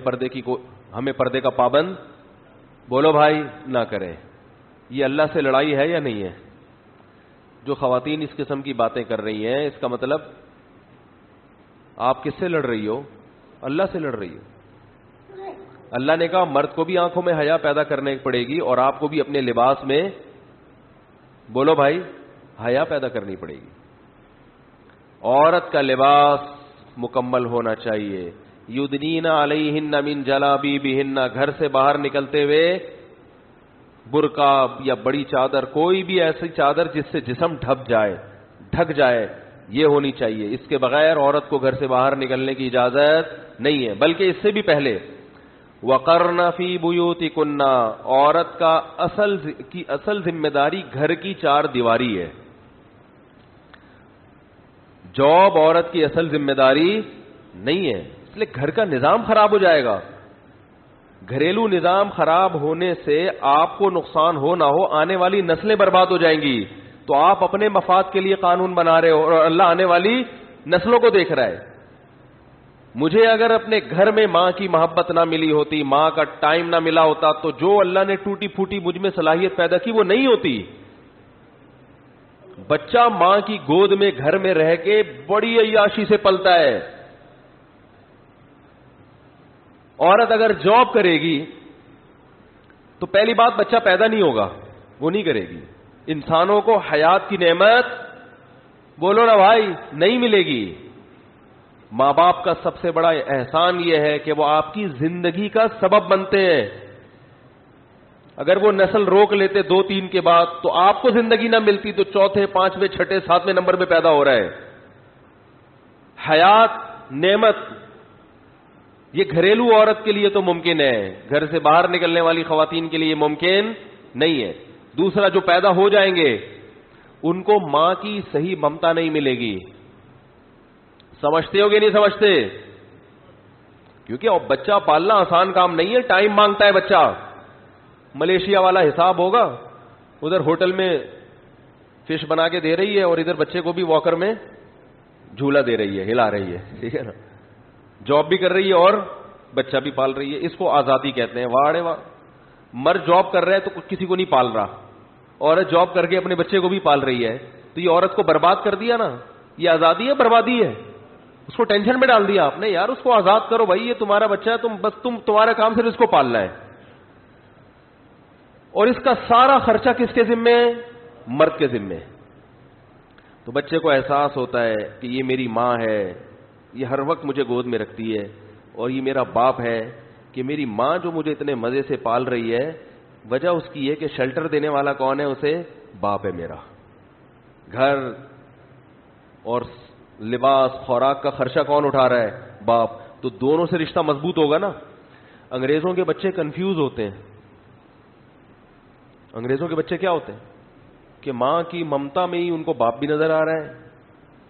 [SPEAKER 2] پردے کا پابند بولو بھائی نہ کریں. یہ اللہ سے لڑائی ہے یا نہیں ہے؟ جو خواتین اس قسم کی باتیں کر رہی ہیں، اس کا مطلب آپ کس سے لڑ رہی ہو؟ اللہ سے لڑ رہی ہو۔ اللہ نے کہا مرد کو بھی آنکھوں میں حیا پیدا کرنے پڑے گی اور آپ کو بھی اپنے لباس میں، بولو بھائی، حیا پیدا کرنی پڑے گی۔ عورت کا لباس مکمل ہونا چاہیے۔ یدنین علیہن من جلابیبہن، گھر سے باہر نکلتے ہوئے برقع یا بڑی چادر، کوئی بھی ایسی چادر جس سے جسم ڈھک جائے، یہ ہونی چاہیے۔ اس کے بغیر عورت کو گھر سے باہر نکلنے کی اجازت نہیں ہے۔ بلکہ اس سے بھی پہلے وَقَرْنَ فِي بُيُوتِكُنَّ، عورت کا اصل ذمہ داری گھر کی چار دیواری ہے۔ جاب عورت کی اصل ذمہ داری نہیں ہے، اس لیے گھر کا نظام خراب ہو جائے گا۔ گھریلو نظام خراب ہونے سے آپ کو نقصان ہو نہ ہو، آنے والی نسلیں برباد ہو جائیں گی۔ تو آپ اپنے مفاد کے لیے قانون بنا رہے ہو اور اللہ آنے والی نسلوں کو دیکھ رہا ہے۔ مجھے اگر اپنے گھر میں ماں کی محبت نہ ملی ہوتی، ماں کا ٹائم نہ ملا ہوتا، تو جو اللہ نے ٹوٹی پھوٹی مجھ میں صلاحیت پیدا کی وہ نہیں ہوتی۔ بچہ ماں کی گود میں گھر میں رہ کے بڑی عیاشی سے پلتا ہے۔ عورت اگر جاب کرے گی تو پہلی بات بچہ پیدا نہیں ہوگا، وہ نہیں کرے گی۔ انسانوں کو حیات کی نعمت، بولو نا بھائی، نہیں ملے گی۔ ماں باپ کا سب سے بڑا احسان یہ ہے کہ وہ آپ کی زندگی کا سبب بنتے ہیں۔ اگر وہ نسل روک لیتے 2-3 کے بعد تو آپ کو زندگی نہ ملتی، تو چوتھے، پانچویں، چھٹے، ساتویں نمبر پہ پیدا ہو رہا ہے۔ حیات، نعمت، یہ گھریلو عورت کے لیے تو ممکن ہے، گھر سے باہر نکلنے والی خواتین کے لیے ممکن نہیں ہے۔ دوسرا، جو پیدا ہو جائیں گے ان کو ماں کی صحیح ممتا نہیں ملے گی۔ سمجھتے ہو کہ نہیں سمجھتے؟ کیونکہ اب بچہ پالنا آسان کام نہیں ہے، ٹائم مانگتا ہے بچہ۔ ملیشیا والا حساب ہوگا، ادھر ہوٹل میں فش بنا کے دے رہی ہے اور ادھر بچے کو بھی واکر میں جھولا دے رہی ہے، ہلا رہی ہے، ٹھیک ہے نا؟ جاب بھی کر رہی ہے اور بچہ بھی پال رہی ہے۔ اس کو آزادی کہتے ہیں۔ واڑے واہ، مرد جاب کر رہا ہے تو کسی کو نہیں پال رہا، عورت جاب کر کے اپنے بچے کو بھی پال رہی ہے، تو یہ عورت کو برباد کر دیا نا۔ یہ آزادی ہے بربادی ہے؟ اس کو ٹینشن میں ڈال دیا آپ نے۔ یار اس کو آزاد کرو بھائی، یہ تمہارا بچہ ہے، تمہارا کام صرف اس کو پالنا ہے۔ اور اس کا سارا خرچہ کس کے ذمے ہے؟ مرد کے ذمے۔ تو بچے کو احساس ہوتا ہے کہ یہ میری ماں ہے، یہ ہر وقت مجھے گود میں رکھتی ہے، اور یہ میرا باپ ہے کہ میری ماں جو مجھے اتنے مزے سے پال رہی ہے، وجہ اس کی ہے کہ شیلٹر دینے والا کون ہے؟ اسے باپ ہے میرا۔ گھر اور لباس، خوراک کا خرچہ کون اٹھا رہا ہے؟ باپ۔ تو دونوں سے رشتہ مضبوط ہوگا نا۔ انگریزوں کے بچے کنفیوز ہوتے ہیں۔ انگریزوں کے بچے کیا ہوتے ہیں کہ ماں کی ممتا میں ہی ان کو باپ بھی نظر آ رہا ہے۔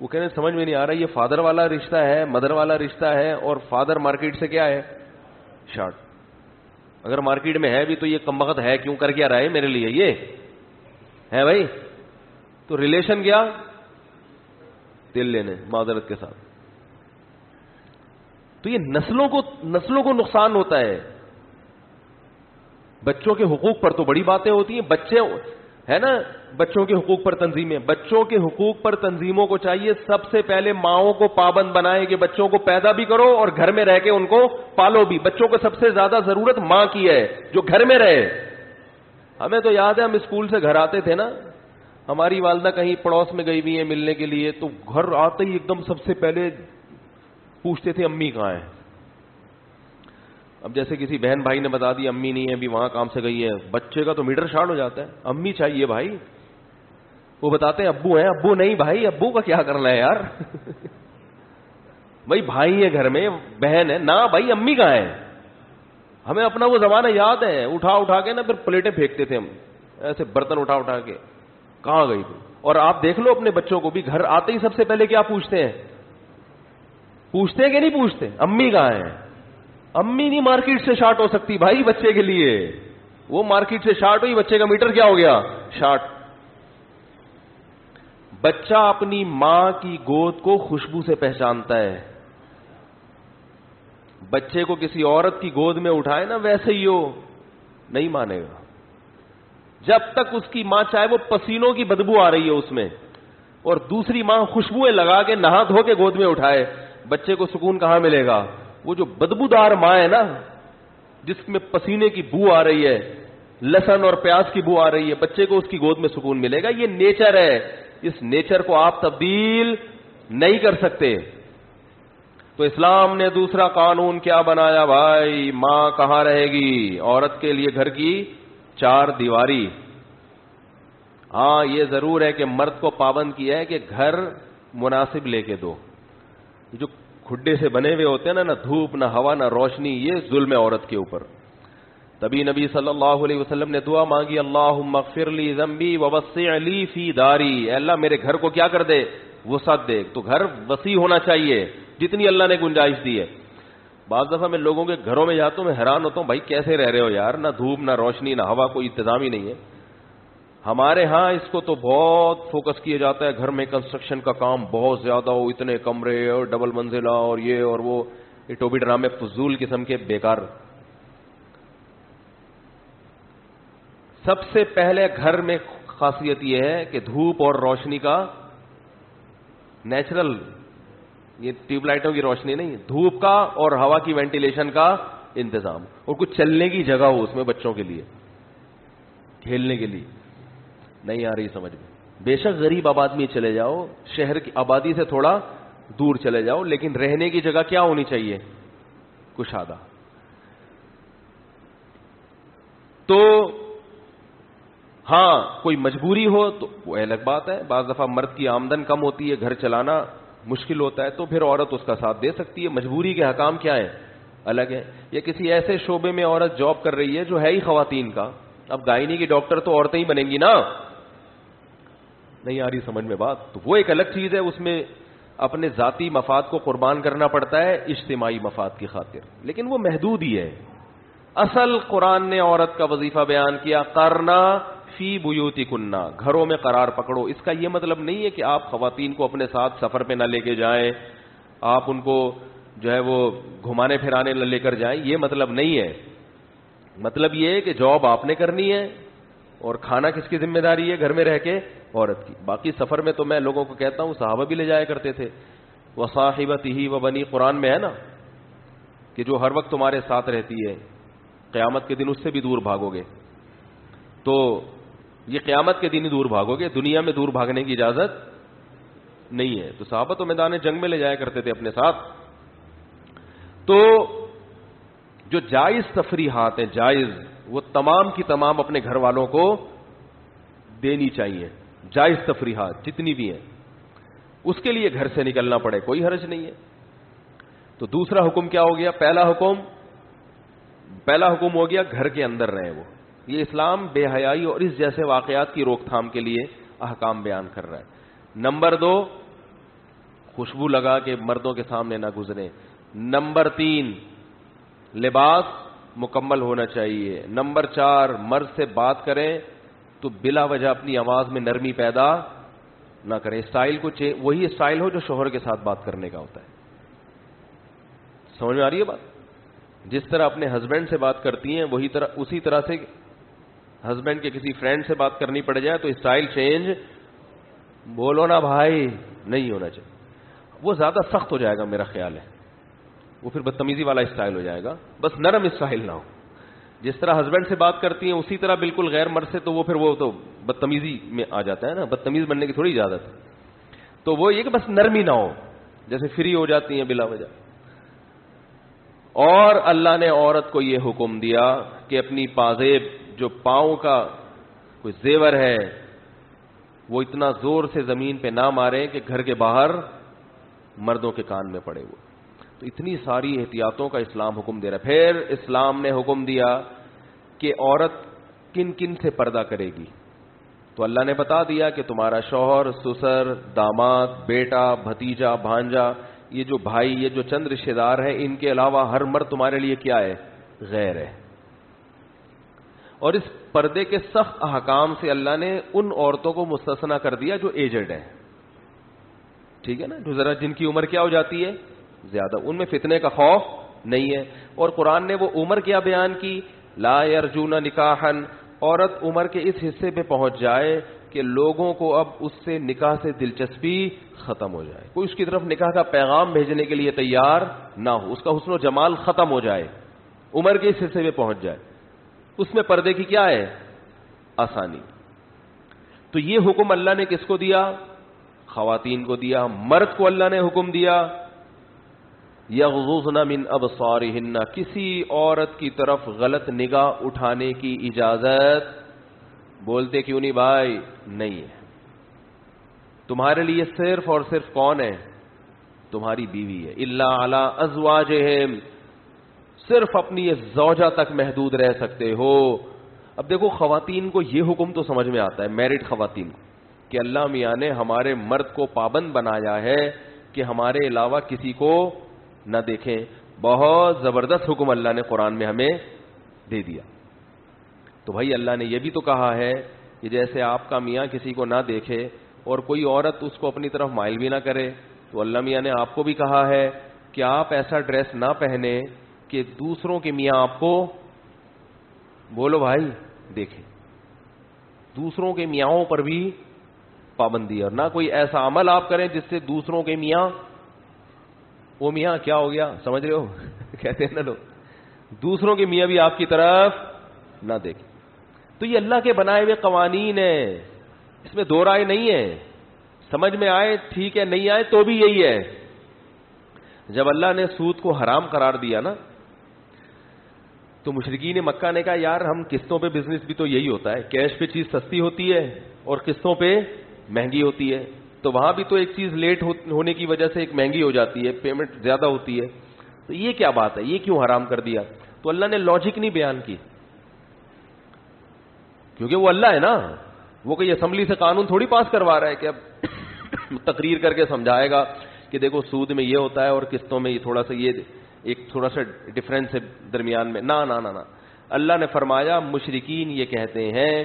[SPEAKER 2] وہ کہنے سمجھ میں نہیں آ رہا یہ فادر والا رشتہ ہے، مدر والا رشتہ ہے، اور فادر مارکیٹ سے کیا ہے؟ شارٹ۔ اگر مارکیٹ میں ہے بھی تو یہ کم وقت ہے کیوں، کر کیا رہا ہے میرے لیے؟ یہ ہے بھائی۔ تو ریلیشن کیا؟ تل لینے، معذرت کے ساتھ۔ تو یہ نسلوں کو نقصان ہوتا ہے۔ بچوں کے حقوق پر تو بڑی باتیں ہوتی ہیں، بچے ہے نا، بچوں کے حقوق پر تنظیمیں، بچوں کے حقوق پر تنظیموں کو چاہیے سب سے پہلے ماؤں کو پابند بنائیں کہ بچوں کو پیدا بھی کرو اور گھر میں رہ کے ان کو پالو بھی۔ بچوں کو سب سے زیادہ ضرورت ماں کی ہے جو گھر میں رہے۔ ہمیں تو یاد ہے ہم اسکول سے گھر آتے تھے نا، ہماری والدہ کہیں پڑوس میں گئی ہوئی ہیں ملنے کے لیے، تو گھر آتے ہی ایک دم سب سے پہلے پوچھتے تھے امی کہاں ہیں۔ اب جیسے کسی بہن بھائی نے بتا دی امی نہیں ہے، ابھی وہاں کام سے گئی ہے، بچے کا تو میٹر شارٹ ہو جاتا ہے، امی چاہیے بھائی۔ وہ بتاتے ہیں ابو ہیں، ابو نہیں بھائی، ابو کا کیا کرنا ہے یار بھائی بھائی ہے گھر میں، بہن ہے نا بھائی، امی کہاں ہے؟ ہمیں اپنا وہ زمانہ یاد ہے، اٹھا کے نا پھر پلیٹیں پھینکتے تھے ہم، ایسے برتن اٹھا کے، کہاں گئی تھی؟ اور آپ دیکھ لو اپنے بچوں کو بھی، گھر آتے ہی سب سے پہلے کیا پوچھتے ہیں کہ نہیں پوچھتے؟ امی کہاں ہے؟ امی نہیں مارکیٹ سے شارٹ ہو سکتی بھائی بچے کے لیے، وہ مارکیٹ سے شارٹ ہوئی، بچے کا میٹر کیا ہو گیا؟ شارٹ۔ بچہ اپنی ماں کی گود کو خوشبو سے پہچانتا ہے۔ بچے کو کسی عورت کی گود میں اٹھائے نا ویسے ہی ہو، نہیں مانے گا۔ جب تک اس کی ماں چاہے وہ پسینوں کی بدبو آ رہی ہے اس میں، اور دوسری ماں خوشبوئیں لگا کے نہا دھو کے گود میں اٹھائے، بچے کو سکون کہاں ملے گا؟ وہ جو بدبودار ماں ہے نا، جس میں پسینے کی بو آ رہی ہے، لہسن اور پیاز کی بو آ رہی ہے، بچے کو اس کی گود میں سکون ملے گا. یہ نیچر ہے، اس نیچر کو آپ تبدیل نہیں کر سکتے. تو اسلام نے دوسرا قانون کیا بنایا بھائی؟ ماں کہاں رہے گی؟ عورت کے لیے گھر کی 4 دیواری. ہاں یہ ضرور ہے کہ مرد کو پابند کیا ہے کہ گھر مناسب لے کے دو. جو کھڈے سے بنے ہوئے ہوتے ہیں نا، نہ دھوپ نہ ہوا نہ روشنی، یہ ظلم ہے عورت کے اوپر. تبھی نبی صلی اللہ علیہ وسلم نے دعا مانگی، اللہم اغفر لی ذنبی ووسع لی فی داری. اے اللہ میرے گھر کو کیا کر دے؟ وسعت دے. تو گھر وسیع ہونا چاہیے جتنی اللہ نے گنجائش دی ہے. بعض دفعہ میں لوگوں کے گھروں میں جاتا ہوں، میں حیران ہوتا ہوں بھائی کیسے رہ رہے ہو یار، نہ دھوپ نہ روشنی نہ ہوا، کوئی انتظام ہی نہیں ہے. ہمارے ہاں اس کو تو بہت فوکس کیا جاتا ہے، گھر میں کنسٹرکشن کا کام بہت زیادہ ہو، اتنے کمرے اور ڈبل منزلہ اور یہ اور وہ، یہ ٹوبی ڈرامے فضول قسم کے بیکار. سب سے پہلے گھر میں خاصیت یہ ہے کہ دھوپ اور روشنی کا نیچرل، یہ ٹیوب لائٹوں کی روشنی نہیں، دھوپ کا اور ہوا کی وینٹیلیشن کا انتظام، اور کچھ چلنے کی جگہ ہو اس میں بچوں کے لیے، کھیلنے کے لیے. نہیں آ رہی سمجھ میں؟ بے شک غریب آباد میں چلے جاؤ، شہر کی آبادی سے تھوڑا دور چلے جاؤ، لیکن رہنے کی جگہ کیا ہونی چاہیے؟ کشادہ. تو ہاں کوئی مجبوری ہو تو وہ الگ بات ہے. بعض دفعہ مرد کی آمدن کم ہوتی ہے، گھر چلانا مشکل ہوتا ہے، تو پھر عورت اس کا ساتھ دے سکتی ہے. مجبوری کے حکام کیا ہیں؟ الگ ہے. یا کسی ایسے شعبے میں عورت جاب کر رہی ہے جو ہے ہی خواتین کا، اب گائنی کی ڈاکٹر تو عورتیں ہی بنیں گی نا. نہیں آ رہی سمجھ میں بات؟ تو وہ ایک الگ چیز ہے، اس میں اپنے ذاتی مفاد کو قربان کرنا پڑتا ہے اجتماعی مفاد کی خاطر، لیکن وہ محدود ہی ہے. اصل قرآن نے عورت کا وظیفہ بیان کیا، کرنا فی بیوتکنا، گھروں میں قرار پکڑو. اس کا یہ مطلب نہیں ہے کہ آپ خواتین کو اپنے ساتھ سفر پہ نہ لے کے جائیں، آپ ان کو جو ہے وہ گھمانے پھرانے نہ لے کر جائیں، یہ مطلب نہیں ہے. مطلب یہ ہے کہ جاب آپ نے کرنی ہے، اور کھانا کس کی ذمہ داری ہے گھر میں رہ کے؟ عورت کی. باقی سفر میں تو میں لوگوں کو کہتا ہوں صحابہ بھی لے جایا کرتے تھے. وصاحبتہ وبنی، قرآن میں ہے نا کہ جو ہر وقت تمہارے ساتھ رہتی ہے، قیامت کے دن اس سے بھی دور بھاگو گے. تو یہ قیامت کے دن ہی دور بھاگو گے، دنیا میں دور بھاگنے کی اجازت نہیں ہے. تو صحابہ تو میدان جنگ میں لے جایا کرتے تھے اپنے ساتھ. تو جو جائز تفریحات ہیں، جائز، وہ تمام کی تمام اپنے گھر والوں کو دینی چاہیے. جائز تفریحات جتنی بھی ہیں، اس کے لیے گھر سے نکلنا پڑے کوئی حرج نہیں ہے. تو دوسرا حکم کیا ہو گیا؟ پہلا حکم ہو گیا گھر کے اندر رہیں. وہ یہ اسلام بے حیائی اور اس جیسے واقعات کی روک تھام کے لیے احکام بیان کر رہا ہے. نمبر 2، خوشبو لگا کے مردوں کے سامنے نہ گزریں. نمبر 3، لباس مکمل ہونا چاہیے. نمبر 4، مرد سے بات کریں تو بلا وجہ اپنی آواز میں نرمی پیدا نہ کریں. اسٹائل کو وہی اسٹائل ہو جو شوہر کے ساتھ بات کرنے کا ہوتا ہے. سمجھ میں آ رہی ہے بات؟ جس طرح اپنے ہسبینڈ سے بات کرتی ہیں اسی طرح سے ہسبینڈ کے کسی فرینڈ سے بات کرنی پڑ جائے تو اسٹائل چینج، بولو نا بھائی، نہیں ہونا چاہیے. وہ زیادہ سخت ہو جائے گا میرا خیال ہے، وہ پھر بدتمیزی والا اسٹائل ہو جائے گا. بس نرم اسٹائل نہ ہو. جس طرح ہسبینڈ سے بات کرتی ہیں اسی طرح بالکل غیر مرد سے، تو وہ پھر وہ تو بدتمیزی میں آ جاتا ہے نا، بدتمیز بننے کی تھوڑی اجازت ہے. تو وہ یہ کہ بس نرمی نہ ہو، جیسے فری ہو جاتی ہیں بلا وجہ. اور اللہ نے عورت کو یہ حکم دیا کہ اپنی پازیب، جو پاؤں کا کوئی زیور ہے، وہ اتنا زور سے زمین پہ نہ مارے کہ گھر کے باہر مردوں کے کان میں پڑے. وہ تو اتنی ساری احتیاطوں کا اسلام حکم دے رہا ہے. پھر اسلام نے حکم دیا کہ عورت کن کن سے پردہ کرے گی. تو اللہ نے بتا دیا کہ تمہارا شوہر، سسر، داماد، بیٹا، بھتیجا، بھانجا، یہ جو بھائی، یہ جو چند رشتے دار ہیں، ان کے علاوہ ہر مرد تمہارے لیے کیا ہے؟ غیر ہے. اور اس پردے کے سخت احکام سے اللہ نے ان عورتوں کو مستثنا کر دیا جو ایجڈ ہیں. ٹھیک ہے نا، جو ذرا جن کی عمر کیا ہو جاتی ہے؟ زیادہ. ان میں فتنے کا خوف نہیں ہے. اور قرآن نے وہ عمر کیا بیان کی؟ لا یرجون نکاحا، عورت عمر کے اس حصے پہ پہنچ جائے کہ لوگوں کو اب اس سے نکاح سے دلچسپی ختم ہو جائے, کوئی اس کی طرف نکاح کا پیغام بھیجنے کے لیے تیار نہ ہو, اس کا حسن و جمال ختم ہو جائے, عمر کے اس حصے پہ پہنچ جائے, اس میں پردے کی کیا ہے آسانی. تو یہ حکم اللہ نے کس کو دیا؟ خواتین کو دیا. مرد کو اللہ نے حکم دیا یغضضن من ابصارہن, کسی عورت کی طرف غلط نگاہ اٹھانے کی اجازت, بولتے کیوں نہیں بھائی, نہیں ہے. تمہارے لیے صرف اور صرف کون ہے؟ تمہاری بیوی ہے. الا علی ازواجہم, صرف اپنی زوجہ تک محدود رہ سکتے ہو. اب دیکھو خواتین کو یہ حکم تو سمجھ میں آتا ہے, میرڈ خواتین کو, کہ اللہ میاں نے ہمارے مرد کو پابند بنایا ہے کہ ہمارے علاوہ کسی کو نہ دیکھیں. بہت زبردست حکم اللہ نے قرآن میں ہمیں دے دیا. تو بھائی اللہ نے یہ بھی تو کہا ہے کہ جیسے آپ کا میاں کسی کو نہ دیکھے اور کوئی عورت اس کو اپنی طرف مائل بھی نہ کرے, تو اللہ میاں نے آپ کو بھی کہا ہے کہ آپ ایسا ڈریس نہ پہنے کہ دوسروں کے میاں آپ کو, بولو بھائی, دیکھیں. دوسروں کے میاں پر بھی پابندی, اور نہ کوئی ایسا عمل آپ کریں جس سے دوسروں کے میاں, وہ میاں کیا ہو گیا سمجھ رہے ہو کہتے ہیں نا لوگ, دوسروں کے میاں بھی آپ کی طرف نہ دیکھیں. تو یہ اللہ کے بنائے ہوئے قوانین ہیں, اس میں دو رائے نہیں ہے. سمجھ میں آئے ٹھیک ہے, نہیں آئے تو بھی یہی ہے. جب اللہ نے سود کو حرام قرار دیا نا, تو مشرکین مکہ نے کہا یار ہم قسطوں پہ بزنس بھی تو یہی ہوتا ہے, کیش پہ چیز سستی ہوتی ہے اور قسطوں پہ مہنگی ہوتی ہے, تو وہاں بھی تو ایک چیز لیٹ ہونے کی وجہ سے ایک مہنگی ہو جاتی ہے, پیمنٹ زیادہ ہوتی ہے, تو یہ کیا بات ہے, یہ کیوں حرام کر دیا؟ تو اللہ نے لاجک نہیں بیان کی, کیونکہ وہ اللہ ہے نا, وہ کوئی اسمبلی سے قانون تھوڑی پاس کروا رہا ہے کہ اب تقریر کر کے سمجھائے گا کہ دیکھو سود میں یہ ہوتا ہے اور قسطوں میں یہ تھوڑا سا, یہ ایک تھوڑا سا ڈفرینس ہے درمیان میں. نہ نہ نہ, اللہ نے فرمایا مشرکین یہ کہتے ہیں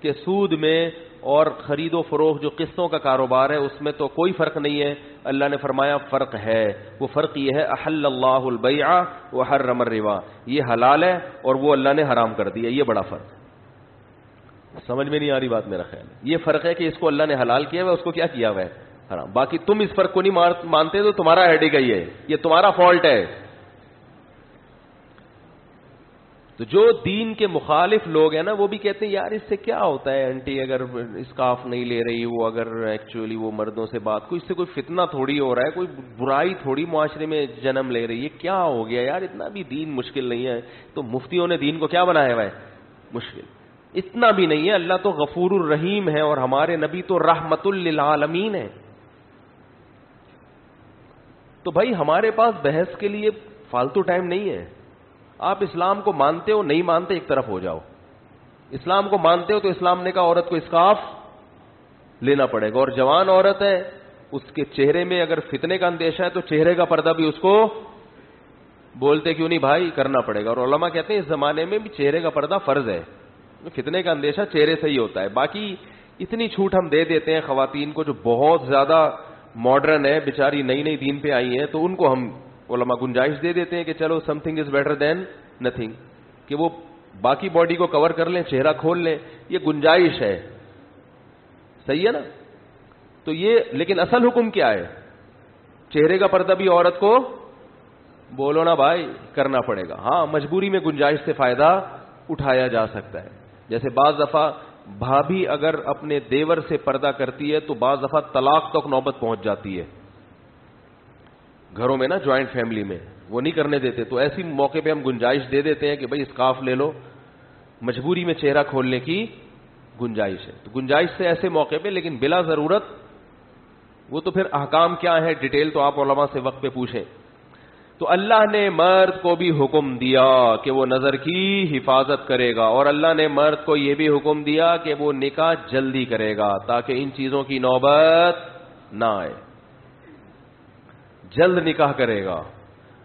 [SPEAKER 2] کہ سود میں اور خرید و فروخت جو قسطوں کا کاروبار ہے اس میں تو کوئی فرق نہیں ہے. اللہ نے فرمایا فرق ہے, وہ فرق یہ ہے احل اللہ البیع وحرم الربا, یہ حلال ہے اور وہ اللہ نے حرام کر دیا, یہ بڑا فرق. سمجھ میں نہیں آ رہی بات میرا خیال ہے. یہ فرق ہے کہ اس کو اللہ نے حلال کیا ہوا ہے, اس کو کیا کیا ہوا ہے حرام. باقی تم اس فرق کو نہیں مانتے تو تمہارا ہیڈیک ہی ہے, یہ تمہارا فالٹ ہے. تو جو دین کے مخالف لوگ ہیں نا وہ بھی کہتے ہیں یار اس سے کیا ہوتا ہے آنٹی اگر اسکارف نہیں لے رہی, وہ اگر ایکچولی وہ مردوں سے بات, کوئی اس سے کوئی فتنہ تھوڑی ہو رہا ہے, کوئی برائی تھوڑی معاشرے میں جنم لے رہی ہے, کیا ہو گیا یار, اتنا بھی دین مشکل نہیں ہے. تو مفتیوں نے دین کو کیا بنایا ہوا ہے مشکل, اتنا بھی نہیں ہے. اللہ تو غفور الرحیم ہے اور ہمارے نبی تو رحمت للعالمین ہے. تو بھائی ہمارے پاس بحث کے لیے فالتو ٹائم نہیں ہے. آپ اسلام کو مانتے ہو نہیں مانتے ایک طرف ہو جاؤ. اسلام کو مانتے ہو تو اسلام نے کہا عورت کو اسکارف لینا پڑے گا, اور جوان عورت ہے اس کے چہرے میں اگر فتنے کا اندیشہ ہے تو چہرے کا پردہ بھی اس کو, بولتے کیوں نہیں بھائی, کرنا پڑے گا. اور علماء کہتے ہیں اس زمانے میں بھی چہرے کا پردہ فرض ہے, فتنے کا اندیشہ چہرے سے ہی ہوتا ہے. باقی اتنی چھوٹ ہم دے دیتے ہیں خواتین کو جو بہت زیادہ ماڈرن ہے, بیچاری نئی نئی دین پہ آئی ہیں, تو ان کو ہم علماء گنجائش دے دیتے ہیں کہ چلو some thing is better than nothing, کہ وہ باقی باڈی کو کور کر لیں, چہرہ کھول لیں, یہ گنجائش ہے. صحیح ہے نا. تو یہ لیکن اصل حکم کیا ہے, چہرے کا پردہ بھی عورت کو, بولو نا بھائی, کرنا پڑے گا. ہاں مجبوری میں گنجائش سے فائدہ اٹھایا جا سکتا ہے. جیسے بعض دفعہ بھابھی اگر اپنے دیور سے پردہ کرتی ہے تو بعض دفعہ طلاق تک نوبت پہنچ جاتی ہے گھروں میں نا, جوائنٹ فیملی میں وہ نہیں کرنے دیتے, تو ایسی موقع پہ ہم گنجائش دے دیتے ہیں کہ بھائی اسکارف لے لو, مجبوری میں چہرہ کھولنے کی گنجائش ہے. تو گنجائش سے ایسے موقع پہ, لیکن بلا ضرورت, وہ تو پھر احکام کیا ہے ڈیٹیل تو آپ علماء سے وقت پہ پوچھیں. تو اللہ نے مرد کو بھی حکم دیا کہ وہ نظر کی حفاظت کرے گا, اور اللہ نے مرد کو یہ بھی حکم دیا کہ وہ نکاح جلدی کرے گا تاکہ ان چیزوں کی نوبت نہ آئے, جلد نکاح کرے گا.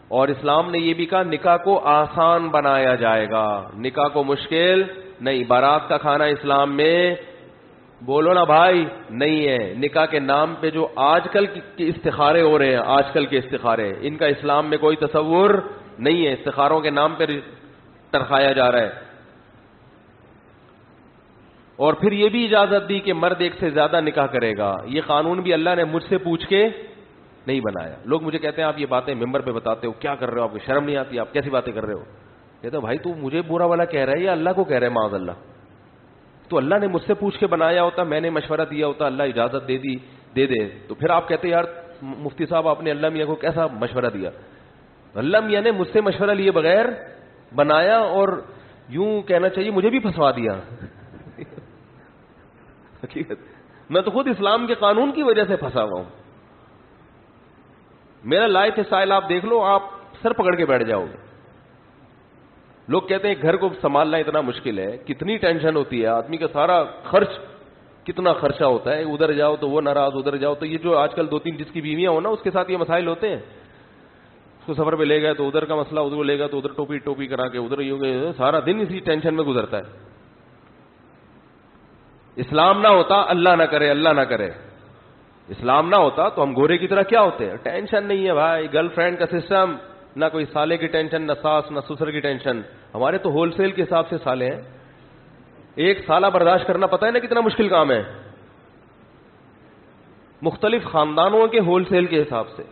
[SPEAKER 2] اور اسلام نے یہ بھی کہا نکاح کو آسان بنایا جائے گا, نکاح کو مشکل نہیں. بارات کا کھانا اسلام میں, بولو نا بھائی, نہیں ہے. نکاح کے نام پہ جو آج کل کے استخارے ہو رہے ہیں, آج کل کے استخارے, ان کا اسلام میں کوئی تصور نہیں ہے. استخاروں کے نام پہ ٹرخایا جا رہا ہے. اور پھر یہ بھی اجازت دی کہ مرد ایک سے زیادہ نکاح کرے گا. یہ قانون بھی اللہ نے مجھ سے پوچھ کے نہیں بنایا. لوگ مجھے کہتے ہیں آپ یہ باتیں ممبر پہ بتاتے ہو, کیا کر رہے ہو, آپ کو شرم نہیں آتی, آپ کیسی باتیں کر رہے ہو؟ کہتے ہیں بھائی تو مجھے برا والا کہہ رہا ہے یا اللہ کو کہہ رہا ہے معاذ اللہ؟ تو اللہ نے مجھ سے پوچھ کے بنایا ہوتا, میں نے مشورہ دیا ہوتا, اللہ اجازت دے دے تو پھر آپ کہتے یار مفتی صاحب آپ نے اللہ میاں کو کیسا مشورہ دیا؟ اللہ میاں نے مجھ سے مشورہ لیے بغیر بنایا, اور یوں کہنا چاہیے مجھے بھی پھنسوا دیا. حقیقت میں تو خود اسلام کے قانون کی وجہ سے پھنسا ہوا ہوں. میرا لائف اسٹائل آپ دیکھ لو, آپ سر پکڑ کے بیٹھ جاؤ گے. لوگ کہتے ہیں گھر کو سنبھالنا اتنا مشکل ہے, کتنی ٹینشن ہوتی ہے آدمی کا, سارا خرچ کتنا خرچہ ہوتا ہے, ادھر جاؤ تو وہ ناراض, ادھر جاؤ تو یہ جو آج کل 2-3 جس کی بیویاں ہو نا اس کے ساتھ یہ مسائل ہوتے ہیں. اس کو سفر پہ لے گئے تو ادھر کا مسئلہ, ادھر لے گا تو ادھر ٹوپی کرا کے ادھر یہ سارا دن اسی ٹینشن میں گزرتا ہے. اسلام نہ ہوتا, اللہ نہ کرے, اللہ نہ کرے, اسلام نہ ہوتا تو ہم گورے کی طرح کیا ہوتے ہیں؟ ٹینشن نہیں ہے بھائی, گرل فرینڈ کا سسٹم, نہ کوئی سالے کی ٹینشن, نہ ساس نہ سسر کی ٹینشن. ہمارے تو ہول سیل کے حساب سے سالے ہیں. ایک سالہ برداشت کرنا پتہ ہے نا کتنا مشکل کام ہے, مختلف خاندانوں کے ہول سیل کے حساب سے.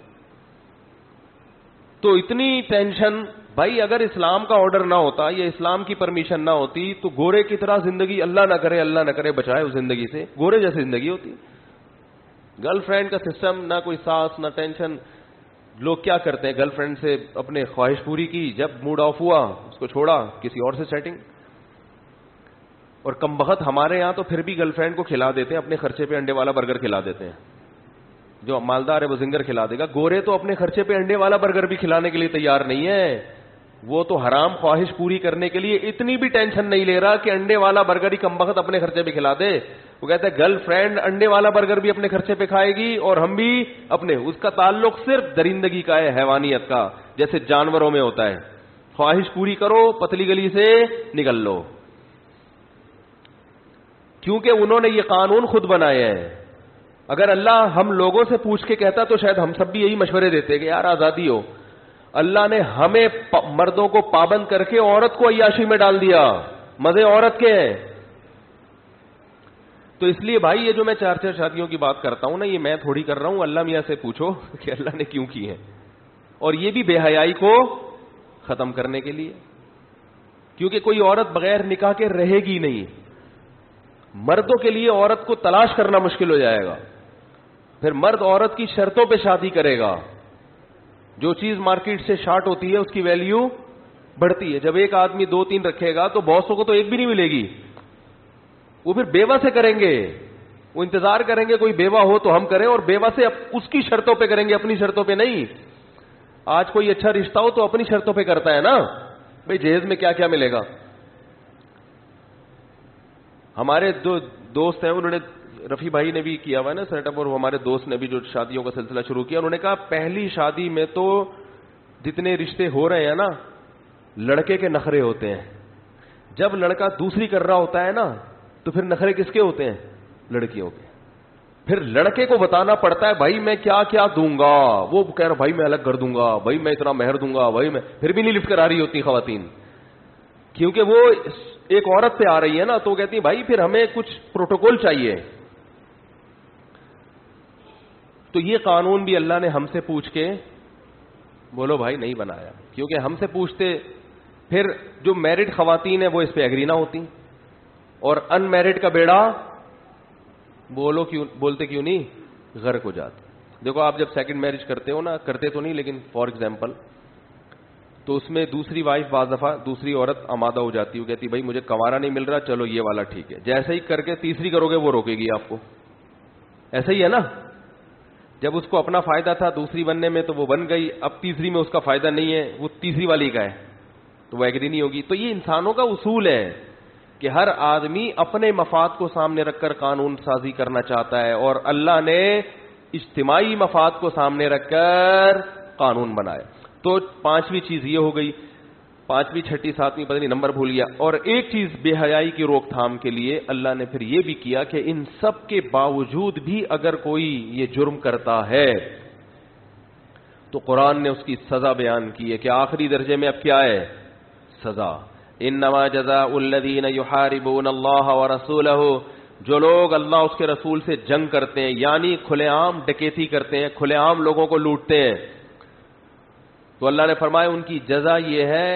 [SPEAKER 2] تو اتنی ٹینشن بھائی, اگر اسلام کا آرڈر نہ ہوتا یا اسلام کی پرمیشن نہ ہوتی تو گورے کی طرح زندگی, اللہ نہ کرے بچائے اس زندگی سے, گورے جیسی زندگی ہوتی. گرل فرینڈ کا سسٹم, نہ کوئی ساس نہ ٹینشن. لوگ کیا کرتے ہیں, گرل فرینڈ سے اپنے خواہش پوری کی, جب موڈ آف ہوا اس کو چھوڑا, کسی اور سے سیٹنگ. اور کم بخت ہمارے یہاں تو پھر بھی گرل فرینڈ کو کھلا دیتے ہیں اپنے خرچے پہ انڈے والا برگر کھلا دیتے ہیں. جو مالدار ہے وہ زنگر کھلا دے گا, گورے تو اپنے خرچے پہ انڈے والا برگر بھی کھلانے کے لیے تیار نہیں ہے. وہ تو حرام خواہش پوری کرنے کے لیے اتنی بھی ٹینشن نہیں لے رہا کہ انڈے والا برگر ہی کم بخت اپنے خرچے پہ کھلا دے. وہ کہتا ہے گرل فرینڈ انڈے والا برگر بھی اپنے خرچے پہ کھائے گی اور ہم بھی اپنے. اس کا تعلق صرف درندگی کا ہے, حیوانیت کا, جیسے جانوروں میں ہوتا ہے. خواہش پوری کرو, پتلی گلی سے نکل لو. کیونکہ انہوں نے یہ قانون خود بنایا ہے. اگر اللہ ہم لوگوں سے پوچھ کے کہتا تو شاید ہم سب بھی یہی مشورے دیتے کہ یار آزادی ہو. اللہ نے ہمیں مردوں کو پابند کر کے عورت کو عیاشی میں ڈال دیا, مزے عورت کے ہیں. تو اس لیے بھائی یہ جو میں 4 شادیوں کی بات کرتا ہوں نا, یہ میں تھوڑی کر رہا ہوں, اللہ میاں سے پوچھو کہ اللہ نے کیوں کی ہے. اور یہ بھی بے حیائی کو ختم کرنے کے لیے, کیونکہ کوئی عورت بغیر نکاح کے رہے گی نہیں. مردوں کے لیے عورت کو تلاش کرنا مشکل ہو جائے گا. پھر مرد عورت کی شرطوں پہ شادی کرے گا. جو چیز مارکیٹ سے شارٹ ہوتی ہے اس کی ویلیو بڑھتی ہے. جب ایک آدمی 2-3 رکھے گا تو بہت سو کو تو ایک بھی نہیں ملے گی. وہ پھر بیوہ سے کریں گے, وہ انتظار کریں گے کوئی بیوہ ہو تو ہم کریں, اور بیوہ سے اس کی شرطوں پہ کریں گے, اپنی شرطوں پہ نہیں. آج کوئی اچھا رشتہ ہو تو اپنی شرطوں پہ کرتا ہے نا, بھئی جہیز میں کیا کیا ملے گا. ہمارے جو دوست ہیں انہوں نے, رفیع بھائی نے بھی کیا ہوا ہے نا سیٹ اپ, اور ہمارے دوست نے بھی جو شادیوں کا سلسلہ شروع کیا, انہوں نے کہا پہلی شادی میں تو جتنے رشتے ہو رہے ہیں نا لڑکے کے نخرے ہوتے ہیں. جب لڑکا دوسری کر رہا ہوتا ہے نا تو پھر نخرے کس کے ہوتے ہیں؟ لڑکیوں کے. پھر لڑکے کو بتانا پڑتا ہے بھائی میں کیا کیا دوں گا. وہ کہہ رہا بھائی میں الگ کر دوں گا, بھائی میں اتنا مہر دوں گا, بھائی میں, پھر بھی نہیں لفٹ کرا رہی ہوتی خواتین, کیونکہ وہ ایک عورت پہ آ رہی ہے نا, تو کہتی ہے بھائی پھر ہمیں کچھ پروٹوکول چاہیے. تو یہ قانون بھی اللہ نے ہم سے پوچھ کے بولو بھائی نہیں بنایا, کیونکہ ہم سے پوچھتے پھر جو میرڈ خواتین ہیں وہ اس پہ ایگری نہ ہوتی, اور ان میرڈ کا بیڑا بولتے کیوں نہیں غرق ہو جاتا. دیکھو آپ جب سیکنڈ میرج کرتے ہو نا, کرتے تو نہیں لیکن فار ایگزامپل, تو اس میں دوسری وائف بعض دفعہ دوسری عورت آمادہ ہو جاتی ہے, وہ کہتی بھائی مجھے کنوارا نہیں مل رہا, چلو یہ والا ٹھیک ہے. جیسے ہی کر کے تیسری کرو گے وہ روکے گی آپ کو. ایسا ہی ہے نا, جب اس کو اپنا فائدہ تھا دوسری بننے میں تو وہ بن گئی, اب تیسری میں اس کا فائدہ نہیں ہے, وہ تیسری والی کا ہے تو وہ ایگری نہیں ہوگی. تو یہ انسانوں کا اصول ہے کہ ہر آدمی اپنے مفاد کو سامنے رکھ کر قانون سازی کرنا چاہتا ہے, اور اللہ نے اجتماعی مفاد کو سامنے رکھ کر قانون بنایا. تو 5ویں چیز یہ ہو گئی, 5ویں 6ٹھی 7ویں پتہ نہیں نمبر بھول گیا. اور ایک چیز بے حیائی کی روک تھام کے لیے اللہ نے پھر یہ بھی کیا کہ ان سب کے باوجود بھی اگر کوئی یہ جرم کرتا ہے تو قرآن نے اس کی سزا بیان کی ہے کہ آخری درجے میں اب کیا ہے؟ سزا. انما جزاء الذین یحاربون اللہ ورسولہ، جو لوگ اللہ اس کے رسول سے جنگ کرتے ہیں، یعنی کھلے عام ڈکیتی کرتے ہیں، کھلے عام لوگوں کو لوٹتے ہیں، تو اللہ نے فرمایا ان کی جزا یہ ہے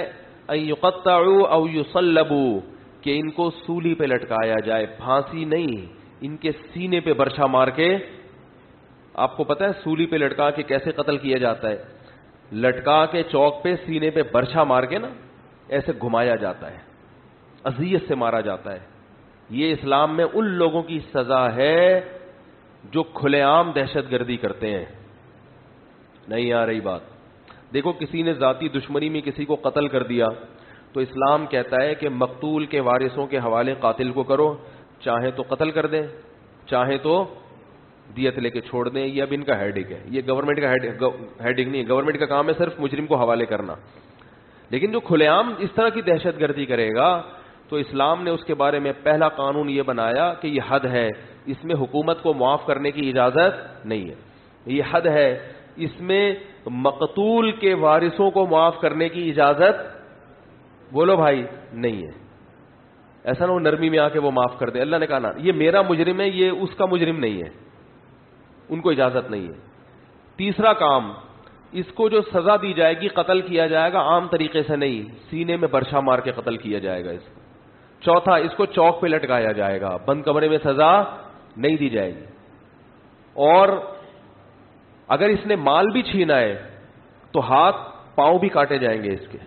[SPEAKER 2] ان یقطعوا او یصلبوا، کہ ان کو سولی پہ لٹکایا جائے، پھانسی نہیں، ان کے سینے پہ برچھا مار کے. آپ کو پتا ہے سولی پہ لٹکا کے کیسے قتل کیا جاتا ہے؟ لٹکا کے چوک پہ سینے پہ برچھا مار کے نا ایسے گھمایا جاتا ہے، اذیت سے مارا جاتا ہے. یہ اسلام میں ان لوگوں کی سزا ہے جو کھلے عام دہشت گردی کرتے ہیں. نہیں آ رہی بات؟ دیکھو کسی نے ذاتی دشمنی میں کسی کو قتل کر دیا تو اسلام کہتا ہے کہ مقتول کے وارثوں کے حوالے قاتل کو کرو، چاہے تو قتل کر دیں، چاہے تو دیت لے کے چھوڑ دیں. یہ اب ان کا ہیڈک ہے، یہ گورنمنٹ کا ہیڈک نہیں ہے. گورنمنٹ کا کام ہے صرف مجرم کو حوالے کرنا. لیکن جو کھلے عام اس طرح کی دہشت گردی کرے گا تو اسلام نے اس کے بارے میں پہلا قانون یہ بنایا کہ یہ حد ہے، اس میں حکومت کو معاف کرنے کی اجازت نہیں ہے. یہ حد ہے، اس میں مقتول کے وارثوں کو معاف کرنے کی اجازت بولو بھائی نہیں ہے. ایسا نہ ہو نرمی میں آ کے وہ معاف کر دے. اللہ نے کہا نا یہ میرا مجرم ہے، یہ اس کا مجرم نہیں ہے، ان کو اجازت نہیں ہے. تیسرا کام، اس کو جو سزا دی جائے گی قتل کیا جائے گا عام طریقے سے نہیں، سینے میں برچھا مار کے قتل کیا جائے گا اس کو. چوتھا، اس کو چوک پہ لٹکایا جائے گا، بند کمرے میں سزا نہیں دی جائے گی. اور اگر اس نے مال بھی چھینا ہے تو ہاتھ پاؤں بھی کاٹے جائیں گے اس کے،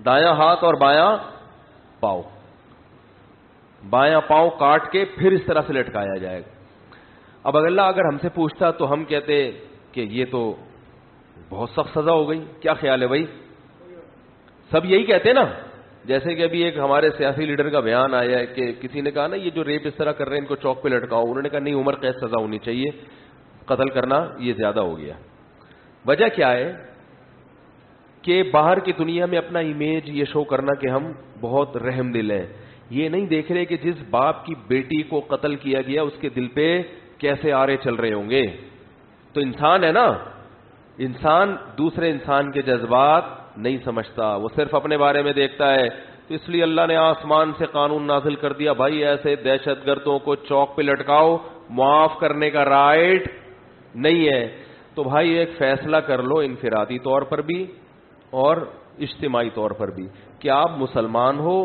[SPEAKER 2] دایاں ہاتھ اور بایاں پاؤں، بایاں پاؤں کاٹ کے پھر اس طرح سے لٹکایا جائے گا. اب اگر ہم سے پوچھتا تو ہم کہتے کہ یہ تو بہت سخت سزا ہو گئی. کیا خیال ہے بھائی؟ سب یہی کہتے نا. جیسے کہ ابھی ایک ہمارے سیاسی لیڈر کا بیان آیا ہے کہ کسی نے کہا نا یہ جو ریپ اس طرح کر رہے ہیں ان کو چوک پہ لٹکاؤ. انہوں نے کہا نہیں، عمر قید سزا ہونی چاہیے، قتل کرنا یہ زیادہ ہو گیا. وجہ کیا ہے کہ باہر کی دنیا میں اپنا امیج یہ شو کرنا کہ ہم بہت رحم دل ہیں. یہ نہیں دیکھ رہے کہ جس باپ کی بیٹی کو قتل کیا گیا اس کے دل پہ کیسے آرے چل رہے ہوں گے. تو انسان ہے نا، انسان دوسرے انسان کے جذبات نہیں سمجھتا، وہ صرف اپنے بارے میں دیکھتا ہے. تو اس لیے اللہ نے آسمان سے قانون نازل کر دیا، بھائی ایسے دہشت گردوں کو چوک پہ لٹکاؤ، معاف کرنے کا رائٹ نہیں ہے. تو بھائی ایک فیصلہ کر لو انفرادی طور پر بھی اور اجتماعی طور پر بھی کہ آپ مسلمان ہو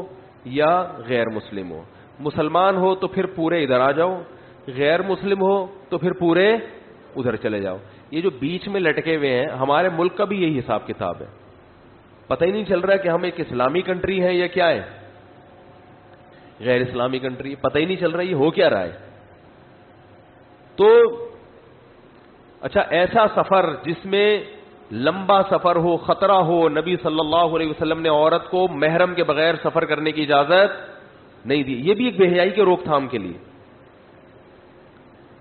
[SPEAKER 2] یا غیر مسلم ہو. مسلمان ہو تو پھر پورے ادھر آ جاؤ، غیر مسلم ہو تو پھر پورے ادھر چلے جاؤ. یہ جو بیچ میں لٹکے ہوئے ہیں ہمارے ملک کا بھی یہی حساب کتاب ہے. پتہ ہی نہیں چل رہا کہ ہم ایک اسلامی کنٹری ہے یا کیا ہے، غیر اسلامی کنٹری. پتہ ہی نہیں چل رہا یہ ہو کیا رہا ہے. تو اچھا ایسا سفر جس میں لمبا سفر ہو، خطرہ ہو، نبی صلی اللہ علیہ وسلم نے عورت کو محرم کے بغیر سفر کرنے کی اجازت نہیں دی. یہ بھی ایک بے حیائی کے روک تھام کے لیے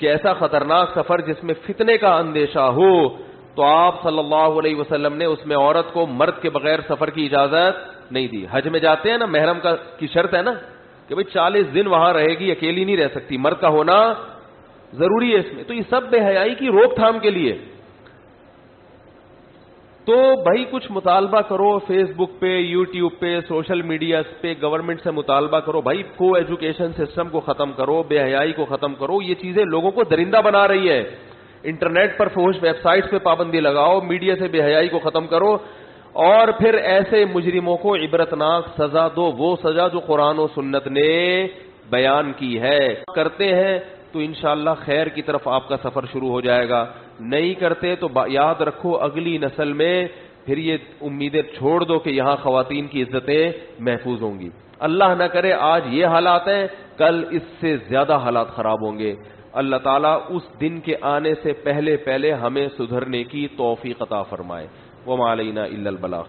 [SPEAKER 2] کہ ایسا خطرناک سفر جس میں فتنے کا اندیشہ ہو تو آپ صلی اللہ علیہ وسلم نے اس میں عورت کو مرد کے بغیر سفر کی اجازت نہیں دی. حج میں جاتے ہیں نا، محرم کی شرط ہے نا کہ بھئی 40 دن وہاں رہے گی، اکیلی نہیں رہ سکتی، مرد کا ہونا ضروری ہے اس میں. تو یہ سب بے حیائی کی روک تھام کے لیے. تو بھائی کچھ مطالبہ کرو فیس بک پہ، یوٹیوب پہ، سوشل میڈیا پہ، گورنمنٹ سے مطالبہ کرو بھائی کو ایجوکیشن سسٹم کو ختم کرو، بے حیائی کو ختم کرو. یہ چیزیں لوگوں کو درندہ بنا رہی ہے. انٹرنیٹ پر فحش ویب سائٹس پہ پابندی لگاؤ، میڈیا سے بے حیائی کو ختم کرو اور پھر ایسے مجرموں کو عبرتناک سزا دو، وہ سزا جو قرآن و سنت نے بیان کی ہے. کرتے ہیں تو انشاءاللہ خیر کی طرف آپ کا سفر شروع ہو جائے گا. نہیں کرتے تو یاد رکھو اگلی نسل میں پھر یہ امیدیں چھوڑ دو کہ یہاں خواتین کی عزتیں محفوظ ہوں گی. اللہ نہ کرے آج یہ حالات ہیں، کل اس سے زیادہ حالات خراب ہوں گے. اللہ تعالیٰ اس دن کے آنے سے پہلے ہمیں سدھرنے کی توفیق عطا فرمائے. وما علینا الا البلاغ.